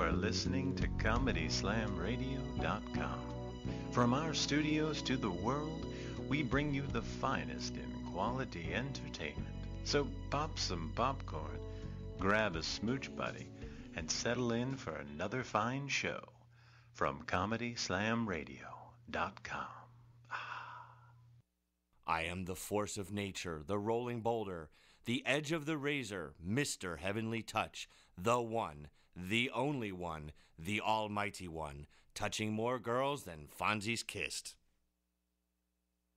are listening to ComedySlamRadio.com. From our studios to the world, we bring you the finest in quality entertainment. So pop some popcorn, grab a smooch buddy, and settle in for another fine show from ComedySlamRadio.com. I am the force of nature, the rolling boulder, the edge of the razor, Mr. Heavenly Touch, the one, the only one, the almighty one, touching more girls than Fonzie's kissed.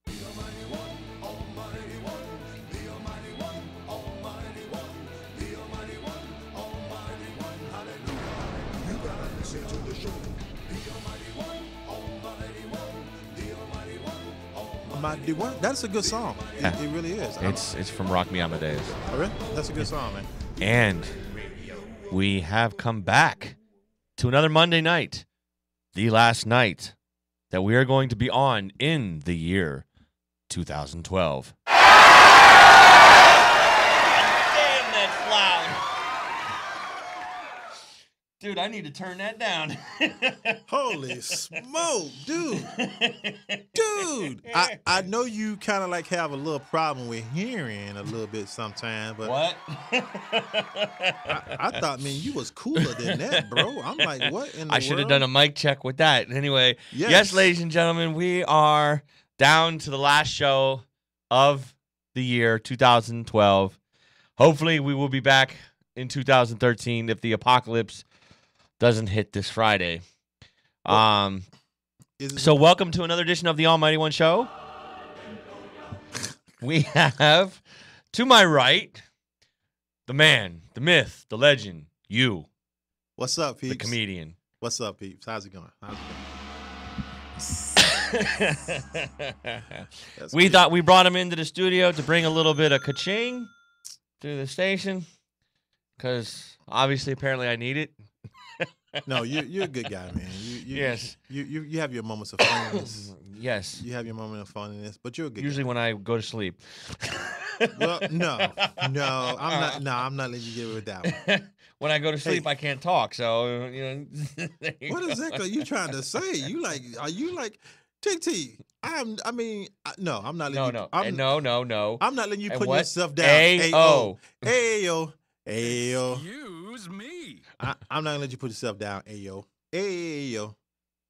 The almighty one, almighty one, the almighty one, almighty one, the almighty one, almighty one, hallelujah. You gotta listen to the show. The almighty one, almighty one, the almighty one, almighty one. That's a good song. It really is. It's from Rock Me Amadeus. Oh, really? That's a good song, man. And we have come back to another Monday night, the last night that we are going to be on in the year 2012. Damn, that's loud. Dude, I need to turn that down. Holy smoke, dude. Dude. I know you kind of like have a little problem with hearing a little bit sometimes, but What? I thought, man, you was cooler than that, bro. I'm like, what in the I should have world? done a mic check with that. Anyway, Yes. yes, ladies and gentlemen, we are down to the last show of the year 2012. Hopefully, we will be back in 2013 if the apocalypse doesn't hit this Friday. Is it- So welcome to another edition of the Almighty One Show. We have, to my right, the man, the myth, the legend, you, What's up, the peeps? comedian. What's up, peeps? How's it going? That's We good. thought we brought him into the studio to bring a little bit of ka-ching to the station because obviously, apparently, I need it. No, you're a good guy, man. You Yes. You have your moments of funniness. Yes. You have your moment of funniness, but you're a good Usually guy. when I go to sleep. Well, no, I'm not. No, I'm not letting you get away with that one. When I go to sleep, Hey. I can't talk. So, you know. there you What go. exactly are you trying to say? Are you like, TT? No, I'm not letting No, you. no. I'm, no. I'm not letting you And put what? yourself down. A-O. Ayo. Ayo. Excuse me. I'm not gonna let you put yourself down. Ayo. Ayo.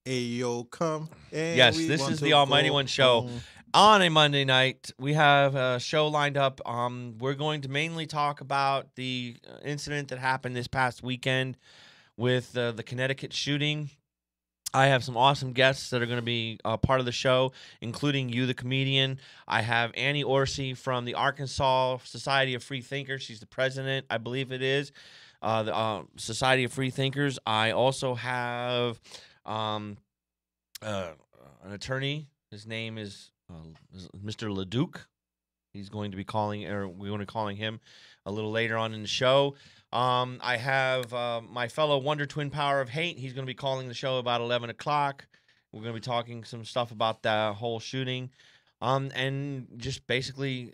Ayo. Come. And Yes, we this want is to the Almighty go One Show. home. On a Monday night, we have a show lined up. We're going to mainly talk about the incident that happened this past weekend with the Connecticut shooting. I have some awesome guests that are going to be part of the show, including you, the comedian. I have Annie Orsi from the Arkansas Society of Free Thinkers. She's the president, I believe it is, the Society of Free Thinkers. I also have an attorney. His name is Mr. LeDuc. He's going to be calling, or we're going to be calling him a little later on in the show. I have my fellow Wonder Twin Power of Hate. He's going to be calling the show about 11 o'clock. We're going to be talking some stuff about the whole shooting, and just basically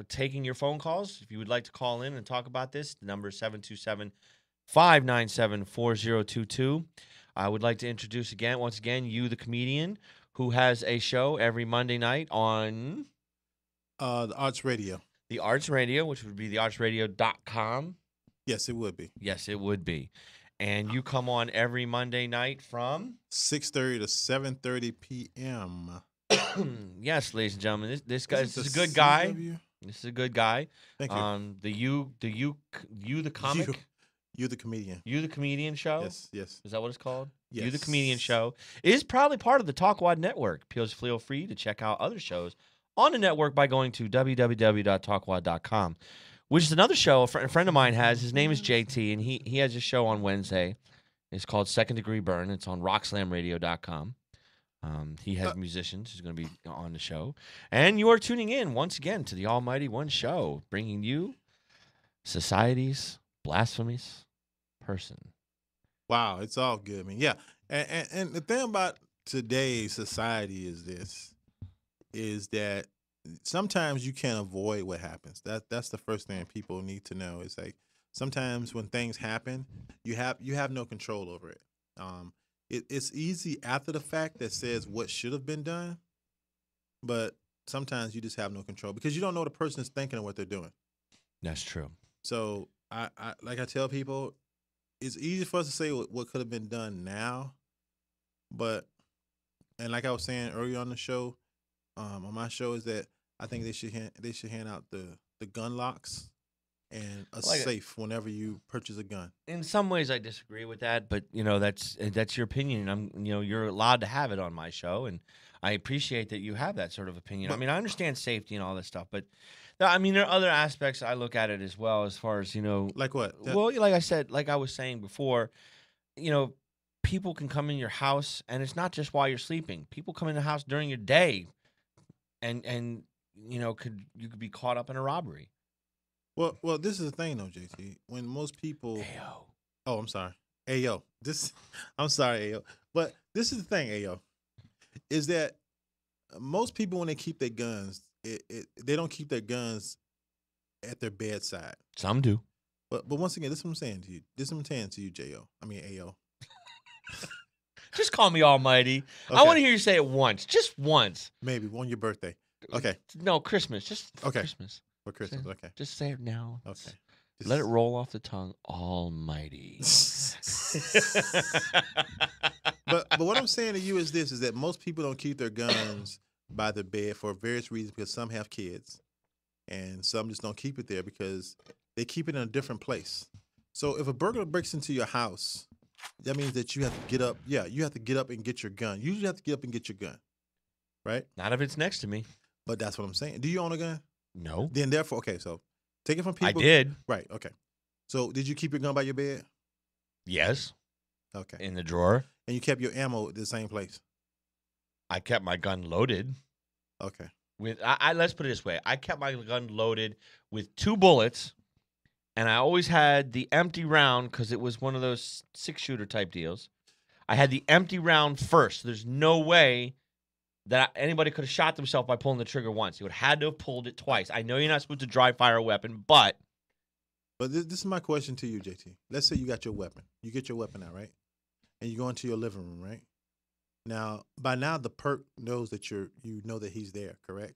taking your phone calls. If you would like to call in and talk about this, the number is 727-597-4022. I would like to introduce once again, you, the comedian, who has a show every Monday night on The Arts Radio. the Arts Radio, which would be theartsradio.com. Yes, it would be Yes, it would be. And you come on every Monday night from 6:30 to 7:30 p.m. yes, ladies and gentlemen, this guy Isn't this is a the good guy. CW? This is a good guy. Thank you. The comic, You the comedian. you the comedian show. Yes, yes. Is that what it's called? You the Yes. comedian show is probably part of the Talkwad Network. Feel free to check out other shows on the network by going to www.talkwad.com, which is another show a friend of mine has. His name is JT, and he has a show on Wednesday. It's called Second Degree Burn. It's on rockslamradio.com. He has musicians who's going to be on the show. And you are tuning in once again to the Almighty One Show, bringing you society's blasphemous person. Wow, it's all good, man. Yeah, and the thing about today's society is that sometimes you can't avoid what happens. That's the first thing people need to know. Is like sometimes when things happen, you have no control over it. It's easy after the fact that says what should have been done, but sometimes you just have no control because you don't know what the person is thinking or what they're doing. That's true. So I like I tell people, it's easy for us to say what could have been done now, but and like I was saying earlier on the show, on my show, is that I think they should hand out the gun locks and a Like safe whenever you purchase a gun. In some ways, I disagree with that, but that's your opinion. You're allowed to have it on my show, and I appreciate that you have that sort of opinion. I But- mean, I understand safety and all this stuff, but I mean, there are other aspects I look at it as well, as far as Like what? Well, like I said, like I was saying before, people can come in your house, and it's not just while you're sleeping. People come in the house during your day, and you could be caught up in a robbery. Well, this is the thing though, JT. When most people, Ayo. oh, I'm sorry, Ayo, I'm sorry, Ayo, but this is the thing, Ayo, is that most people when they keep their guns, they don't keep their guns at their bedside. Some do. But once again, this is what I'm saying to you. This is what I'm saying to you, Jo. I mean, Ayo. Just call me Almighty. I Okay. want to hear you say it once, just once. Maybe on your birthday. Okay, No, Christmas, just for Okay. Christmas. for Christmas. Okay. Just say it now. Okay. Let it roll off the tongue. Almighty. But what I'm saying to you is this: is that most people don't keep their guns by their bed for various reasons. Because some have kids, and some just don't keep it there because they keep it in a different place. So if a burglar breaks into your house, that means that you have to get up. Yeah, you have to get up and get your gun. You usually have to get up and get your gun, right? Not if it's next to me. But that's what I'm saying. Do you own a gun? No. Then therefore, okay. So take it from I people. did. Right. Okay. So did you keep your gun by your bed? Yes. Okay. In the drawer. And you kept your ammo at the same place. I kept my gun loaded. Okay. Let's put it this way. I kept my gun loaded with 2 bullets, and I always had the empty round because it was one of those 6-shooter type deals. I had the empty round first. There's no way that anybody could have shot themselves by pulling the trigger once. You would have had to have pulled it twice. I know you're not supposed to dry fire a weapon, but But this is my question to you, JT. Let's say you got your weapon. You get your weapon out, right? And you go into your living room, right? Now, by now, the perk knows that you know that he's there, correct?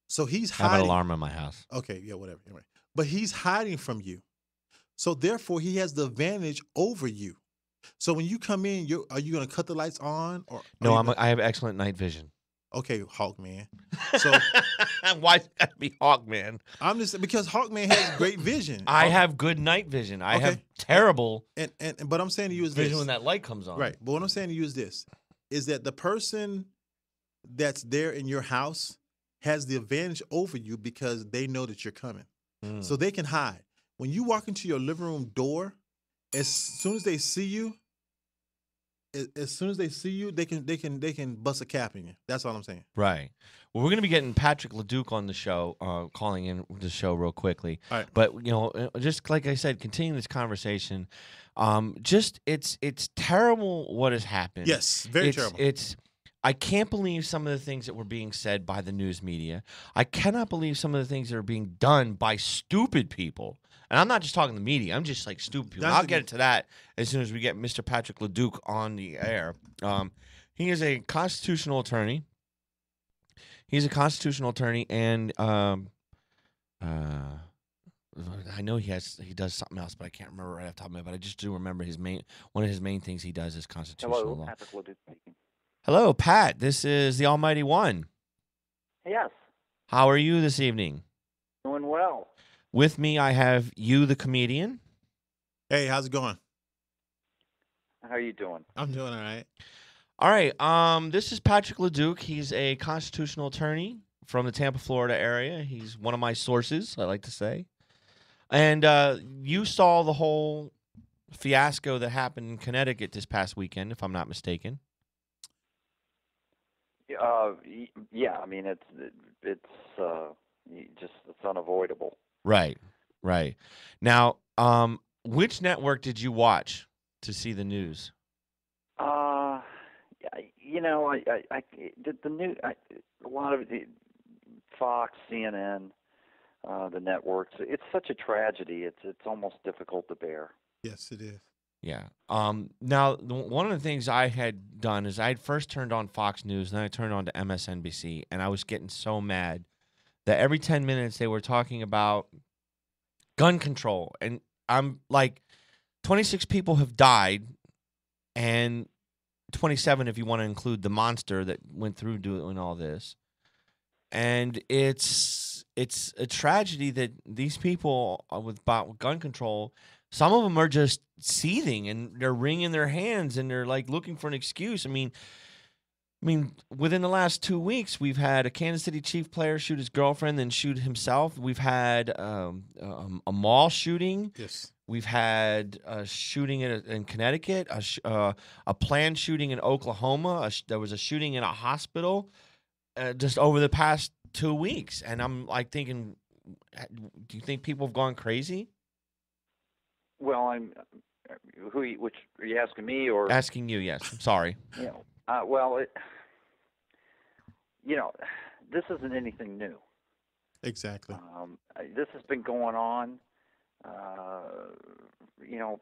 So he's I have an hiding. alarm in my house. Okay, yeah, whatever. Anyway. But he's hiding from you. So therefore, he has the advantage over you. So when you come in, are you going to cut the lights on? Or No, are you I have excellent night vision. okay, Hawkman. So Why's it gotta be Hawkman? I'm just because Hawkman has great vision. I have good night vision. I have Okay. terrible and but I'm saying to you is vision this. when that light comes on. Right. But what I'm saying to you is this: is that the person that's there in your house has the advantage over you because they know that you're coming, Mm. so they can hide. When you walk into your living room door, as soon as they see you, they can bust a cap in you. That's all I'm saying. Right. Well, we're going to be getting Patrick LeDuc on the show, calling in the show real quickly. All right. But just like I said, continue this conversation. It's terrible what has happened. Yes, very It's- terrible. I can't believe some of the things that were being said by the news media. I cannot believe some of the things that are being done by stupid people. And I'm not just talking the media. I'm just like stupid people. That's I'll the- get into that as soon as we get Mr. Patrick LeDuc on the air. He is a constitutional attorney. He's a constitutional attorney, and I know he does something else, but I can't remember right off the top of my head. But I just do remember one of his main things he does is constitutional Hello, law. Patrick LeDuc speaking. Hello, Pat. This is the Almighty One. Yes, How are you this evening? doing well. With me, I have you, the comedian. Hey, how's it going? How are you doing? I'm doing all right. All right. This is Patrick LeDuc. He's a constitutional attorney from the Tampa, Florida area. He's one of my sources, I like to say. And you saw the whole fiasco that happened in Connecticut this past weekend, if I'm not mistaken. Yeah, I mean it's unavoidable. Right. Now, which network did you watch to see the news? The new a lot of the Fox, CNN, the networks. It's such a tragedy. It's almost difficult to bear. Yes, it is. Yeah. Now, one of the things I had done is I had first turned on Fox News, then I turned on to MSNBC, and I was getting so mad that every 10 minutes they were talking about gun control. And I'm like, 26 people have died, and 27 if you want to include the monster that went through doing all this. And it's a tragedy that these people with about gun control, some of them are just seething and they're wringing their hands and they're like looking for an excuse. I mean, within the last 2 weeks, we've had a Kansas City Chiefs player shoot his girlfriend, then shoot himself. We've had a mall shooting. Yes. We've had a shooting in Connecticut, a planned shooting in Oklahoma. There was a shooting in a hospital just over the past 2 weeks. And I'm like thinking, do you think people have gone crazy? Well, which are you asking me or Asking you, yes. I'm sorry. you know? Well, this isn't anything new. Exactly. This has been going on,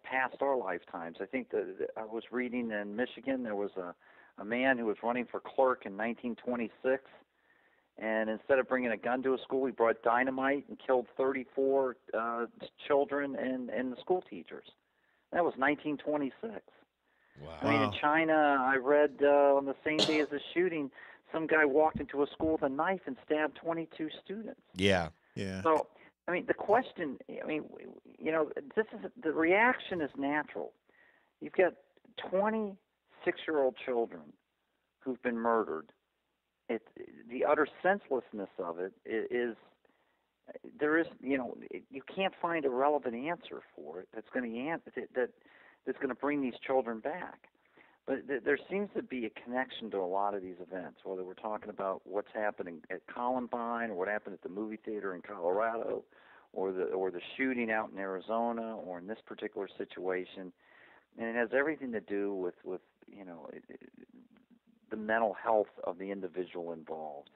past our lifetimes. I think that I was reading in Michigan there was a man who was running for clerk in 1926, and instead of bringing a gun to a school, he brought dynamite and killed 34 children and the school teachers. That was 1926. Wow. I mean, in China, I read on the same day as the shooting, some guy walked into a school with a knife and stabbed 22 students. Yeah. Yeah. So, I mean, the question, the reaction is natural. You've got 26-year-old children who've been murdered. The utter senselessness of it is there is, you can't find a relevant answer for it that's going to bring these children back. But there seems to be a connection to a lot of these events, whether we're talking about what's happening at Columbine or what happened at the movie theater in Colorado or the shooting out in Arizona or in this particular situation. And it has everything to do with the mental health of the individual involved.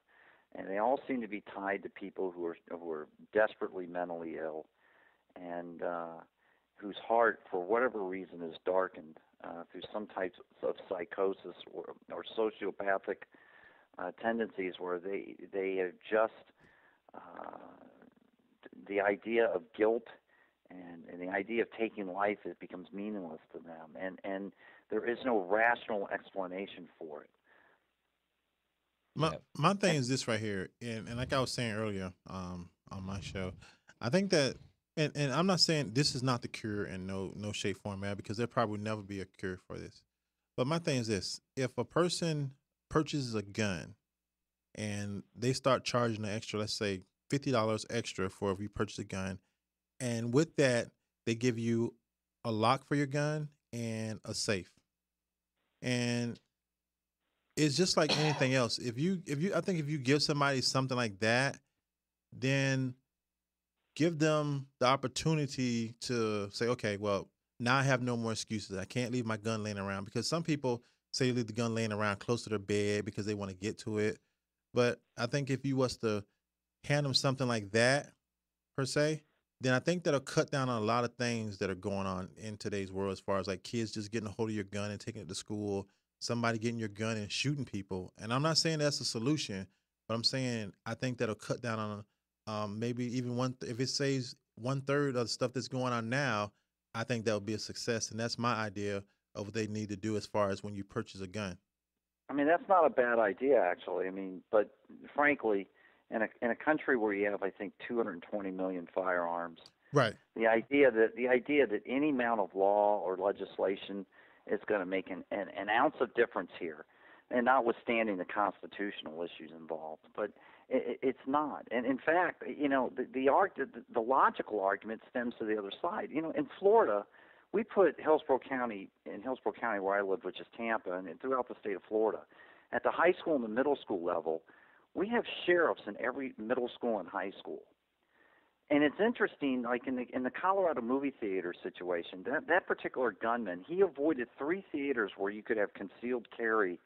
And they all seem to be tied to people who are desperately mentally ill and whose heart, for whatever reason, is darkened through some types of psychosis or sociopathic tendencies where they have just the idea of guilt and the idea of taking life, it becomes meaningless to them. And there is no rational explanation for it. My thing is this right here, and like I was saying earlier on my show, I think that, and I'm not saying this is not the cure in no shape, form, man, because there probably will never be a cure for this. But my thing is this: if a person purchases a gun and they start charging an extra, let's say $50 extra for if you purchase a gun, and with that they give you a lock for your gun and a safe, and it's just like anything else. I think if you give somebody something like that, then give them the opportunity to say, okay, well, now I have no more excuses. I can't leave my gun laying around, because some people say leave the gun laying around close to their bed because they want to get to it. But I think if you was to hand them something like that, per se, then I think that'll cut down on a lot of things that are going on in today's world, as far as like kids just getting a hold of your gun and taking it to school, somebody getting your gun and shooting people. And I'm not saying that's a solution, but I'm saying I think that'll cut down on maybe even if it saves 1/3 of the stuff that's going on now, I think that would be a success. And that's my idea of what they need to do as far as when you purchase a gun. I mean, that's not a bad idea, actually. I mean, but frankly, in a country where you have, I think, 220 million firearms, Right. the idea that any amount of law or legislation is going to make an ounce of difference here, and notwithstanding the constitutional issues involved, but it's not. And in fact, the logical argument stems to the other side. In Florida, we put Hillsborough County where I live, which is Tampa, and throughout the state of Florida, at the high school and the middle school level, we have sheriffs in every middle school and high school. And it's interesting, like in the Colorado movie theater situation, that particular gunman, he avoided 3 theaters where you could have concealed carry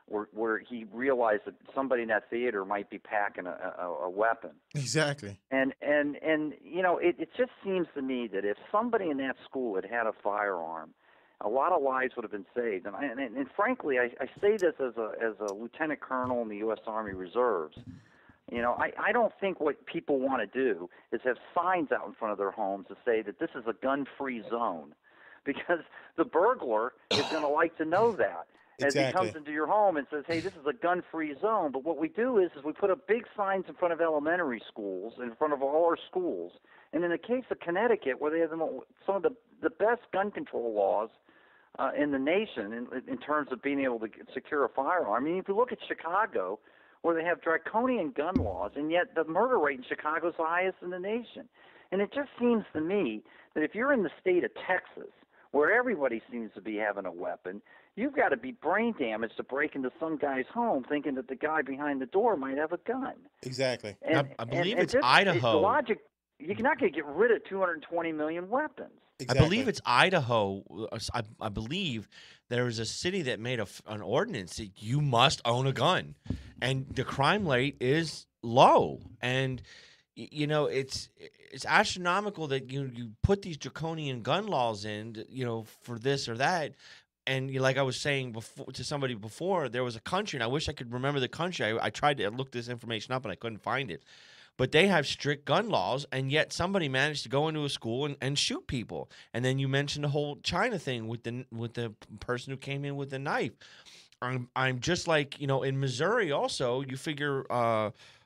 where he realized that somebody in that theater might be packing a weapon. Exactly. And it just seems to me that if somebody in that school had a firearm, a lot of lives would have been saved. And frankly, I say this as a lieutenant colonel in the U.S. Army Reserves. I don't think what people want to do is have signs out in front of their homes to say that this is a gun-free zone, because the burglar is going to like to know that. As he comes into your home and says, hey, this is a gun-free zone. But what we do is we put up big signs in front of elementary schools, in front of all our schools. And in the case of Connecticut, where they have some of the best gun control laws in the nation in terms of being able to secure a firearm. I mean, if you look at Chicago, where they have draconian gun laws, and yet the murder rate in Chicago is the highest in the nation. And it just seems to me that if you're in the state of Texas, where everybody seems to be having a weapon, you've got to be brain damaged to break into some guy's home thinking that the guy behind the door might have a gun. Exactly. And, I believe and it's just, Idaho. The logic, you're not going to get rid of 220 million weapons. Exactly. I believe it's Idaho. I believe there was a city that made an ordinance that you must own a gun, and the crime rate is low. And it's astronomical that you put these draconian gun laws in, for this or that. And like I was saying before to somebody before, there was a country, and I wish I could remember the country. I tried to look this information up, and I couldn't find it. But they have strict gun laws, and yet somebody managed to go into a school and shoot people. And then you mentioned the whole China thing with the person who came in with the knife. I'm just like, in Missouri also, you figure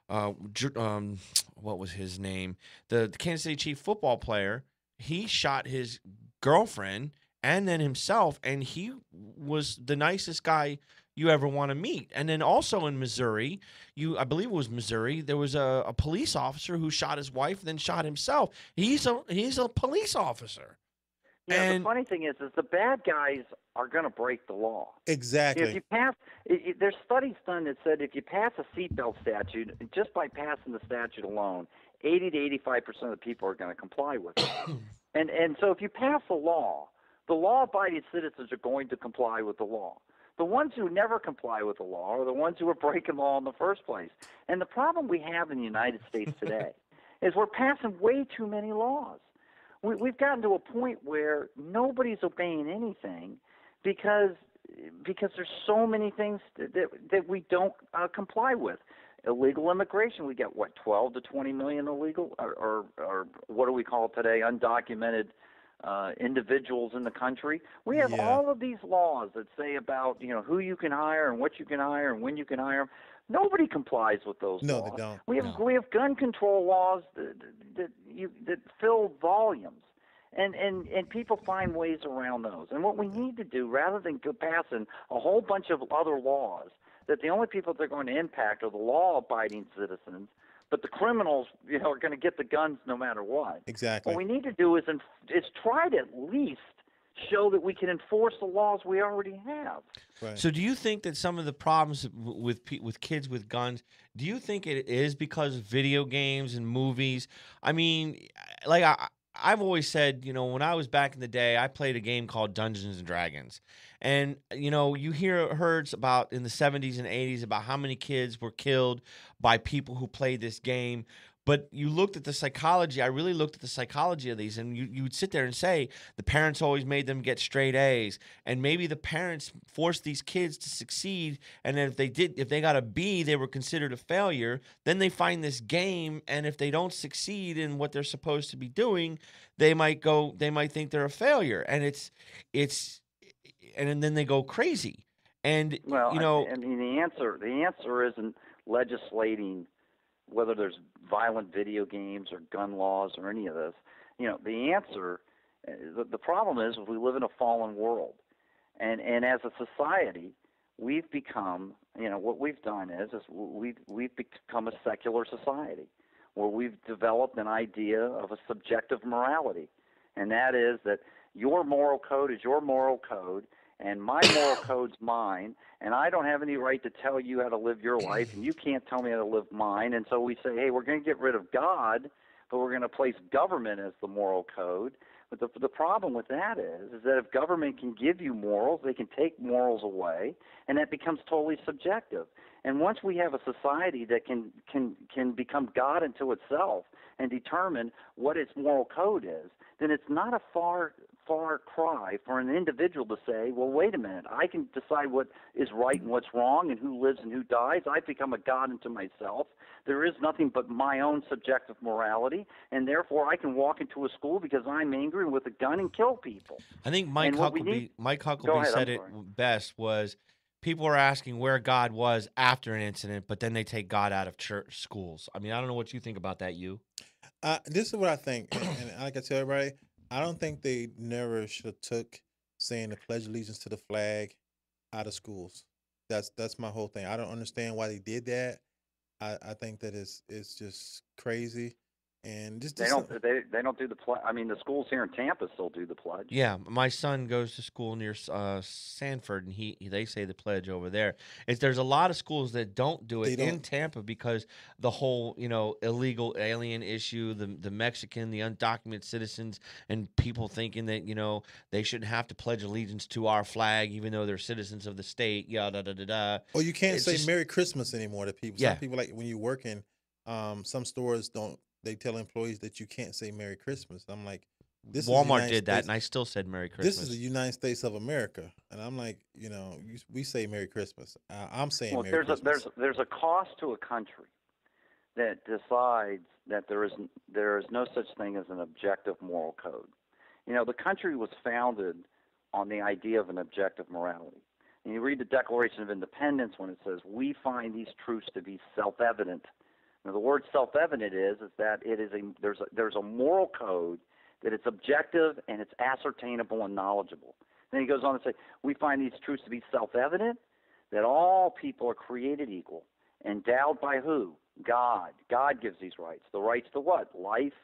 what was his name? The Kansas City Chiefs football player, he shot his girlfriend and then himself, and he was the nicest guy you ever want to meet. And then also in Missouri, I believe it was Missouri, there was a police officer who shot his wife and then shot himself. He's a police officer. The funny thing is the bad guys are going to break the law. Exactly. If you pass, there's studies done that said if you pass a seatbelt statute, just by passing the statute alone, 80 to 85% of the people are going to comply with it. and so if you pass a law, the law-abiding citizens are going to comply with the law. The ones who never comply with the law are the ones who are breaking law in the first place. And the problem we have in the United States today is we're passing way too many laws. We've gotten to a point where nobody's obeying anything because there's so many things that we don't comply with. Illegal immigration, we get 12 to 20 million illegal, or what do we call today, undocumented individuals in the country. We have all of these laws that say about who you can hire and what you can hire and when you can hire them. Nobody complies with those laws. No, they don't. We have gun control laws that fill volumes, and people find ways around those. And what we need to do, rather than passing a whole bunch of other laws that the only people that are going to impact are the law-abiding citizens, but the criminals, are going to get the guns no matter what. Exactly. What we need to do is try to at least show that we can enforce the laws we already have. Right. So do you think that some of the problems with kids with guns, do you think it is because of video games and movies? I mean, like I've always said, when I was back in the day, I played a game called Dungeons and Dragons. And, you heard about in the 70s and 80s about how many kids were killed by people who played this game. But you looked at the psychology. I really looked at the psychology of these, and you would sit there and say the parents always made them get straight A's, and maybe the parents forced these kids to succeed. And then if they got a B, they were considered a failure. Then they find this game, and if they don't succeed in what they're supposed to be doing, they might think they're a failure, and and then they go crazy. And well, I mean, the answer isn't legislating whether there's violent video games or gun laws or any of this. The answer, the problem is we live in a fallen world, and as a society, we've become, what we've done is we've become a secular society where we've developed an idea of a subjective morality, and that is that your moral code is your moral code, and my moral code's mine, and I don't have any right to tell you how to live your life, and you can't tell me how to live mine. And so we say, hey, we're going to get rid of God, but we're going to place government as the moral code. But the problem with that is that if government can give you morals, they can take morals away, and that becomes totally subjective. And once we have a society that can become God unto itself and determine what its moral code is, then it's not a far cry for an individual to say, well, wait a minute, I can decide what is right and what's wrong and who lives and who dies. I've become a God unto myself. There is nothing but my own subjective morality, and therefore I can walk into a school because I'm angry with a gun and kill people. I think Mike And what we need- Huckabee Go ahead, said I'm it sorry. best was people are asking where God was after an incident, but then they take God out of church schools. I mean, I don't know what you think about that, you. This is what I think, and like I tell everybody, I don't think they never should have took saying the Pledge of Allegiance to the flag out of schools. That's my whole thing. I don't understand why they did that. I think that it's just crazy, and just They don't do the pledge. I mean, the schools here in Tampa still do the pledge. Yeah, my son goes to school near Sanford, and they say the pledge over there. There's a lot of schools that don't do They it in don't. Tampa because the whole illegal alien issue, the Mexican, the undocumented citizens, and people thinking that they shouldn't have to pledge allegiance to our flag even though they're citizens of the state. Yada da da da. Or you can't It's say just- Merry Christmas anymore to people. Yeah. Some people, like when you're working, some stores don't. They tell employees that you can't say Merry Christmas. I'm like, this is the Walmart United did that, States- and I still said Merry Christmas. This is the United States of America, and I'm like, we say Merry Christmas. I'm saying Well, Merry Christmas. there's a cost to a country that decides that there is no such thing as an objective moral code. The country was founded on the idea of an objective morality. And you read the Declaration of Independence when it says, "We find these truths to be self-evident." Now, the word self-evident is that there's a moral code that it's objective and it's ascertainable and knowledgeable. Then he goes on to say, "We find these truths to be self-evident, that all people are created equal, endowed by who? God. God gives these rights. The rights to what? Life,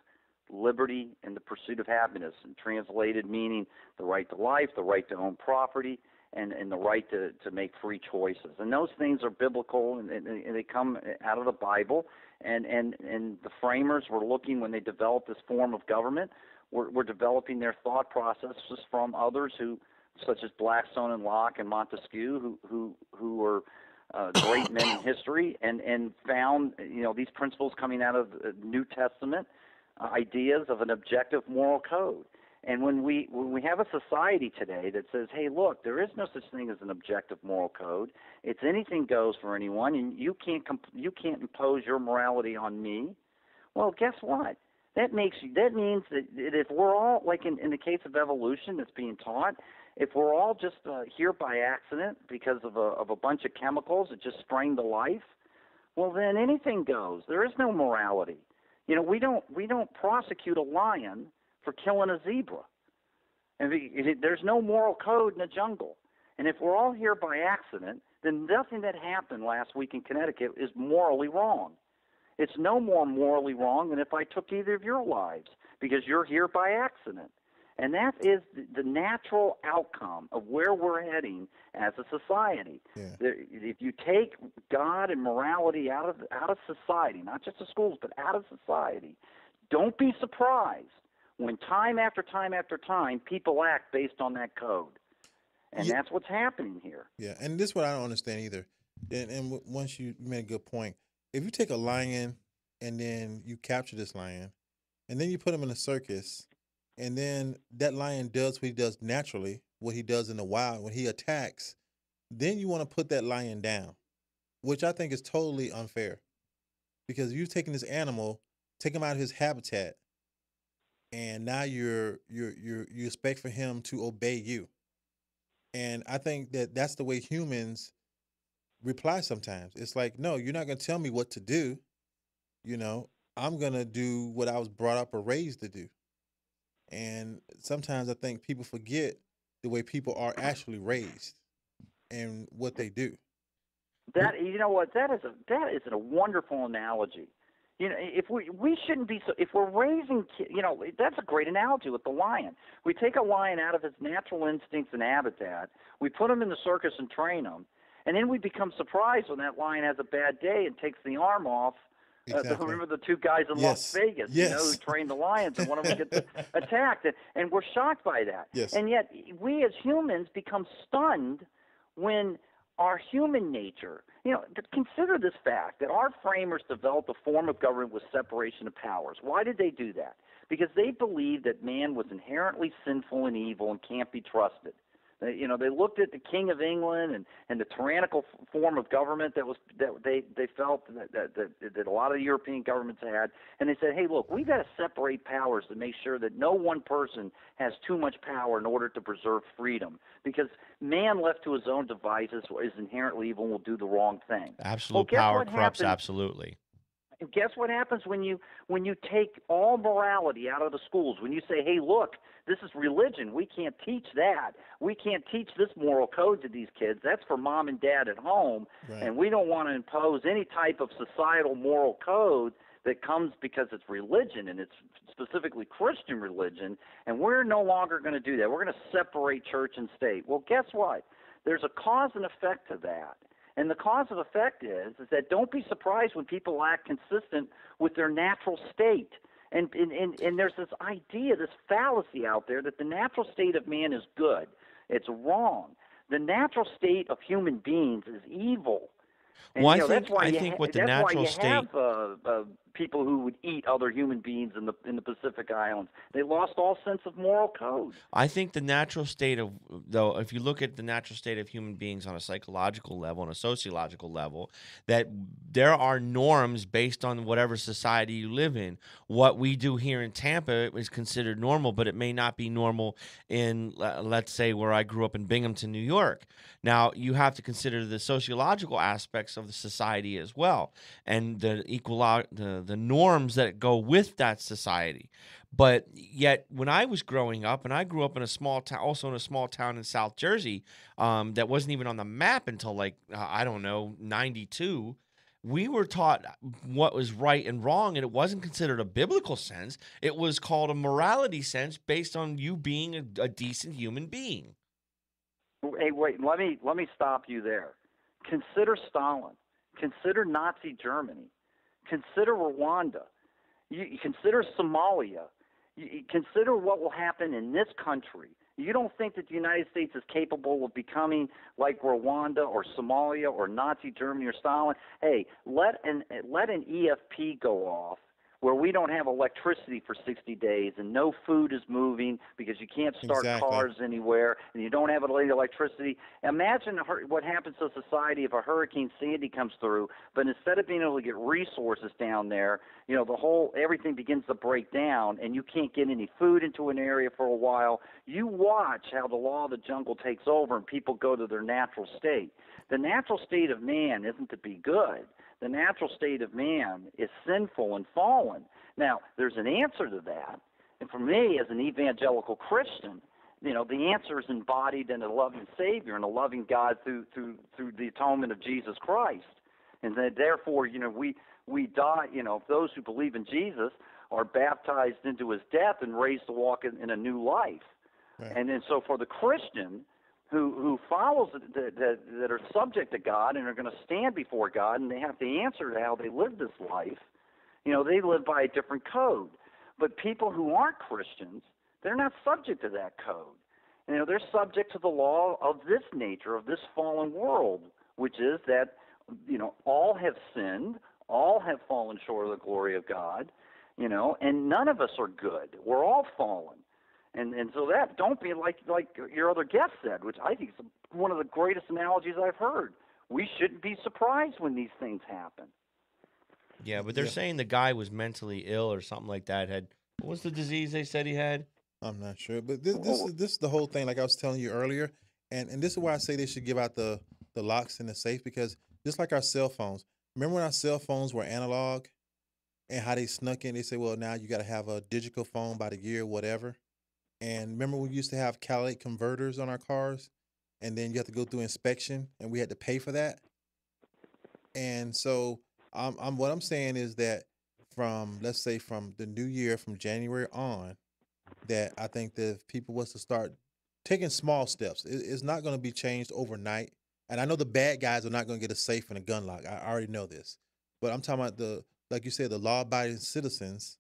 liberty, and the pursuit of happiness." And translated meaning the right to life, the right to own property, and the right to make free choices. And those things are biblical, and they come out of the Bible. And the framers were looking, when they developed this form of government, were developing their thought processes from others such as Blackstone and Locke and Montesquieu, who were great men in history, and found these principles coming out of the New Testament ideas of an objective moral code. And when we have a society today that says, "Hey, look, there is no such thing as an objective moral code. It's anything goes for anyone, and you can't impose your morality on me." Well, guess what? That means that if we're all, like in the case of evolution that's being taught, if we're all just here by accident because of a bunch of chemicals that just spring to life, well, then anything goes. There is no morality. We don't prosecute a lion for killing a zebra. And there's no moral code in the jungle. And if we're all here by accident, then nothing that happened last week in Connecticut is morally wrong. It's no more morally wrong than if I took either of your lives, because you're here by accident. And that is the natural outcome of where we're heading as a society. Yeah. If you take God and morality out of society, not just the schools, but out of society, don't be surprised when time after time after time people act based on that code. And Yeah. that's what's happening here. Yeah, and this is what I don't understand either. And once you made a good point, if you take a lion and then you capture this lion, and then you put him in a circus, and then that lion does what he does naturally, what he does in the wild when he attacks, then you want to put that lion down, which I think is totally unfair, because you've taken this animal, take him out of his habitat, and now you expect for him to obey you. And I think that that's the way humans reply sometimes. It's like, no, you're not going to tell me what to do. I'm going to do what I was brought up or raised to do. And sometimes I think people forget the way people are actually raised and what they do. That is a wonderful analogy. If we shouldn't be so. If we're raising kids, that's a great analogy with the lion. We take a lion out of his natural instincts and habitat. We put him in the circus and train him, and then we become surprised when that lion has a bad day and takes the arm off Exactly. Remember the two guys in Yes. Las Vegas, Yes. who trained the lions, and one of them gets attacked, and we're shocked by that. Yes. And yet, we as humans become stunned when our human nature, consider this fact that our framers developed a form of government with separation of powers. Why did they do that? Because they believed that man was inherently sinful and evil and can't be trusted. They looked at the King of England and the tyrannical form of government that they felt that a lot of the European governments had, and they said, hey, look, we've got to separate powers to make sure that no one person has too much power in order to preserve freedom, because man left to his own devices is inherently evil and will do the wrong thing. Absolute guess power what corrupts happens? absolutely. And guess what happens when you take all morality out of the schools? When you say, hey, look, this is religion. We can't teach that. We can't teach this moral code to these kids. That's for mom and dad at home. Right. And we don't want to impose any type of societal moral code that comes because it's religion, and it's specifically Christian religion. And we're no longer going to do that. We're going to separate church and state. Well, guess what? There's a cause and effect to that. And the cause and effect is that don't be surprised when people act consistent with their natural state. And there's this idea, this fallacy out there that the natural state of man is good. It's wrong. The natural state of human beings is evil. And, Well, that's why I you think ha- with the that's why natural you state, have people who would eat other human beings in the Pacific Islands. They lost all sense of moral code. I think the natural state of, though, if you look at the natural state of human beings on a psychological level and a sociological level, that there are norms based on whatever society you live in. What we do here in Tampa is considered normal, but it may not be normal in, let's say, where I grew up in Binghamton, New York. Now, you have to consider the sociological aspects of the society as well, and the norms that go with that society. But yet, when I was growing up, and I grew up in a small town, also in a small town in South Jersey, that wasn't even on the map until I don't know, 92. We were taught what was right and wrong, and it wasn't considered a biblical sense. It was called a morality sense based on you being a decent human being. Hey, wait, let me stop you there. Consider Stalin. Consider Nazi Germany. Consider Rwanda. You consider Somalia. You consider what will happen in this country. You don't think that the United States is capable of becoming like Rwanda or Somalia or Nazi Germany or Stalin? Hey, let an EFP go off where we don't have electricity for 60 days and no food is moving because you can't start Exactly. cars anywhere and you don't have electricity. Imagine what happens to society if a Hurricane Sandy comes through, but instead of being able to get resources down there, everything begins to break down and you can't get any food into an area for a while. You watch how the law of the jungle takes over and people go to their natural state. The natural state of man isn't to be good. The natural state of man is sinful and fallen. Now, there's an answer to that. And for me, as an evangelical Christian, the answer is embodied in a loving Savior and a loving God through the atonement of Jesus Christ. And that therefore, we die, those who believe in Jesus are baptized into his death and raised to walk in a new life. Right. And then so for the Christian who follows that are subject to God and are going to stand before God, and they have to answer to how they live this life, they live by a different code. But people who aren't Christians, they're not subject to that code. They're subject to the law of this nature, of this fallen world, which is that, all have sinned, all have fallen short of the glory of God, and none of us are good. We're all fallen. And so that, don't be like your other guest said, which I think is one of the greatest analogies I've heard. We shouldn't be surprised when these things happen. Yeah, but they're saying the guy was mentally ill or something like that. What was the disease they said he had? I'm not sure, but this is the whole thing. Like I was telling you earlier, and this is why I say they should give out the locks in the safe, because just like our cell phones. Remember when our cell phones were analog, and how they snuck in? They say, well, now you got to have a digital phone by the year, whatever. And remember we used to have catalytic converters on our cars, and then you have to go through inspection, and we had to pay for that. And so what I'm saying is that let's say from the new year, from January on, that I think that if people was to start taking small steps, it's not going to be changed overnight. And I know the bad guys are not going to get a safe and a gun lock. I already know this. But I'm talking about like you said, the law-abiding citizens,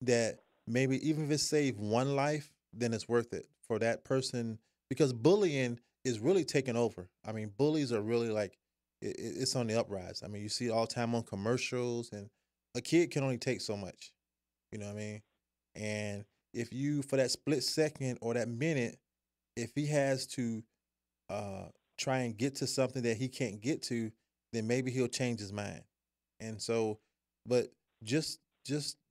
that maybe even if it saved one life, then it's worth it for that person, because bullying is really taking over. I mean, bullies are really like it's on the uprise. I mean, you see it all the time on commercials, and a kid can only take so much. You know what I mean? And if you, for that split second or that minute, if he has to uh, try and get to something that he can't get to, then maybe he'll change his mind. And so, but just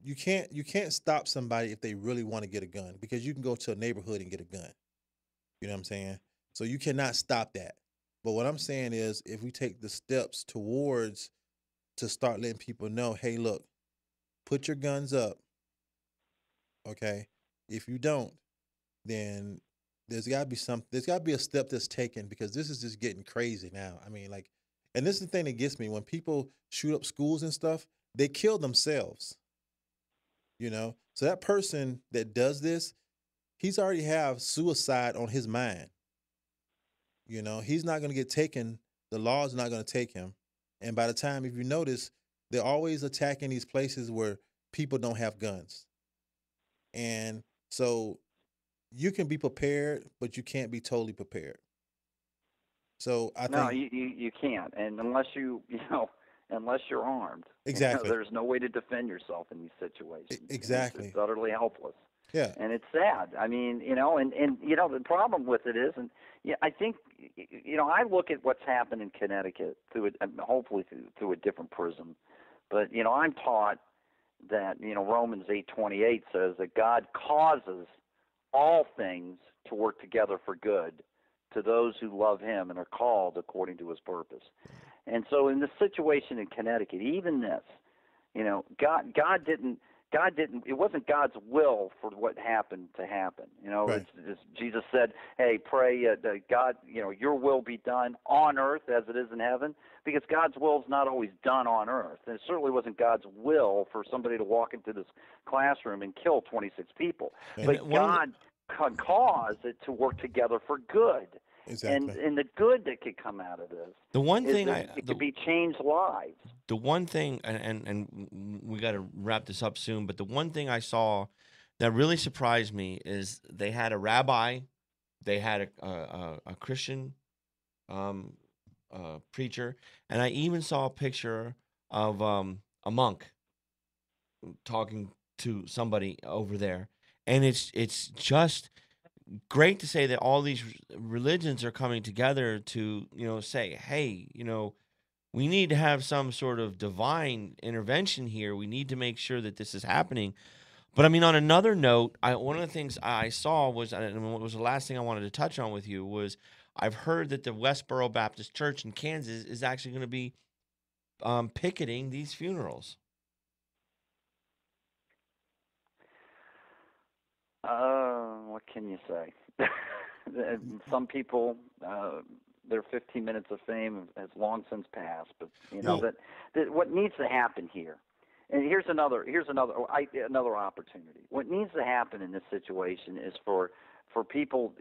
you can't stop somebody if they really want to get a gun, because you can go to a neighborhood and get a gun. You know what I'm saying? So you cannot stop that. But what I'm saying is, if we take the steps towards to start letting people know, hey, look, put your guns up, okay? If you don't, then there's got to be a step that's taken, because this is just getting crazy now. I mean, like, and this is the thing that gets me, when people shoot up schools and stuff, they kill themselves, you know? So that person that does this, he's already have suicide on his mind. You know, he's not going to get taken. The law is not going to take him. And by the time, if you notice, they're always attacking these places where people don't have guns. And so you can be prepared, but you can't be totally prepared. So I No, think you can't, and unless unless you're armed, exactly, there's no way to defend yourself in these situations. exactly, It's utterly helpless. yeah, And it's sad. I mean, and the problem with it is, and I think, I look at what's happened in Connecticut through it, hopefully through a different prism. But I'm taught that Romans 8:28 says that God causes all things to work together for good to those who love Him and are called according to His purpose. And so, in the situation in Connecticut, even this, God didn't. It wasn't God's will for what happened to happen. right, It's Jesus said, "Hey, pray that God, your will be done on earth as it is in heaven," because God's will is not always done on earth, and it certainly wasn't God's will for somebody to walk into this classroom and kill 26 people. right. But God caused it to work together for good, Exactly. and the good that could come out of this The one is thing that it could be changed lives. the one thing, and we got to wrap this up soon, but the one thing I saw that really surprised me is they had a rabbi, they had a Christian preacher, and I even saw a picture of a monk talking to somebody over there, and it's just great to say that all these religions are coming together to say, hey, we need to have some sort of divine intervention here. We need to make sure that this is happening. But I mean, on another note, one of the things I saw was, and what was the last thing I wanted to touch on with you was, I've heard that the Westboro Baptist Church in Kansas is actually going to be picketing these funerals. What can you say? Some people, their 15 minutes of fame has long since passed. But that what needs to happen here, and here's another opportunity. What needs to happen in this situation is for people.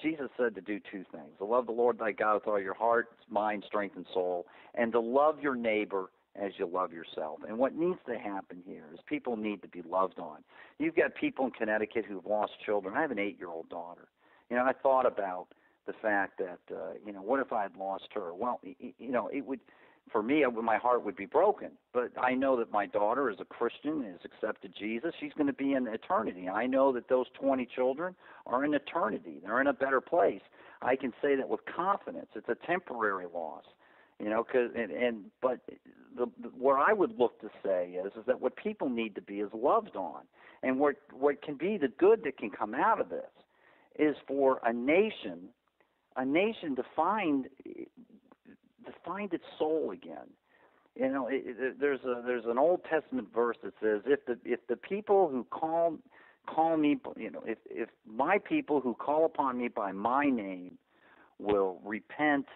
Jesus said to do two things: to love the Lord thy God with all your heart, mind, strength, and soul, and to love your neighbor as you love yourself. And what needs to happen here is people need to be loved on. You've got people in Connecticut who've lost children. I have an 8-year-old daughter. I thought about the fact that, what if I had lost her? Well, it would, for me, my heart would be broken. But I know that my daughter is a Christian, has accepted Jesus. She's going to be in eternity. I know that those 20 children are in eternity. They're in a better place. I can say that with confidence. It's a temporary loss. But where I would look to say is that what people need to be is loved on, and what can be the good that can come out of this is for a nation to find its soul again. There's an Old Testament verse that says, if the people who call me, if my people who call upon me by my name will repent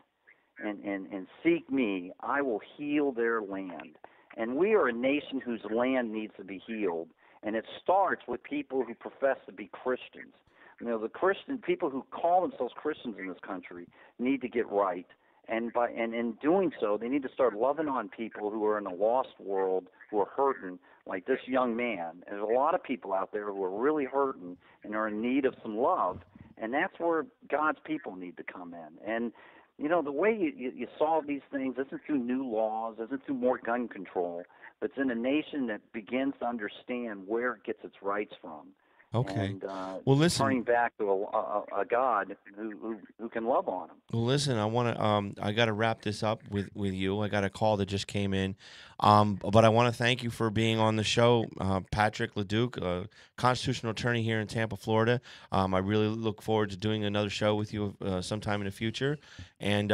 and seek me, I will heal their land. And we are a nation whose land needs to be healed, and it starts with people who profess to be Christians. The Christian people who call themselves Christians in this country need to get right, And in doing so, they need to start loving on people who are in a lost world, who are hurting, like this young man. There's a lot of people out there who are really hurting and are in need of some love, and that's where God's people need to come in. And the way you solve these things isn't through new laws, isn't through more gun control, but it's in a nation that begins to understand where it gets its rights from. Okay. And Well, listen. turning back to a God who can love on them. Well, listen. I got to wrap this up with you. I got a call that just came in, but I want to thank you for being on the show, Patrick LeDuc, a constitutional attorney here in Tampa, Florida. I really look forward to doing another show with you sometime in the future, and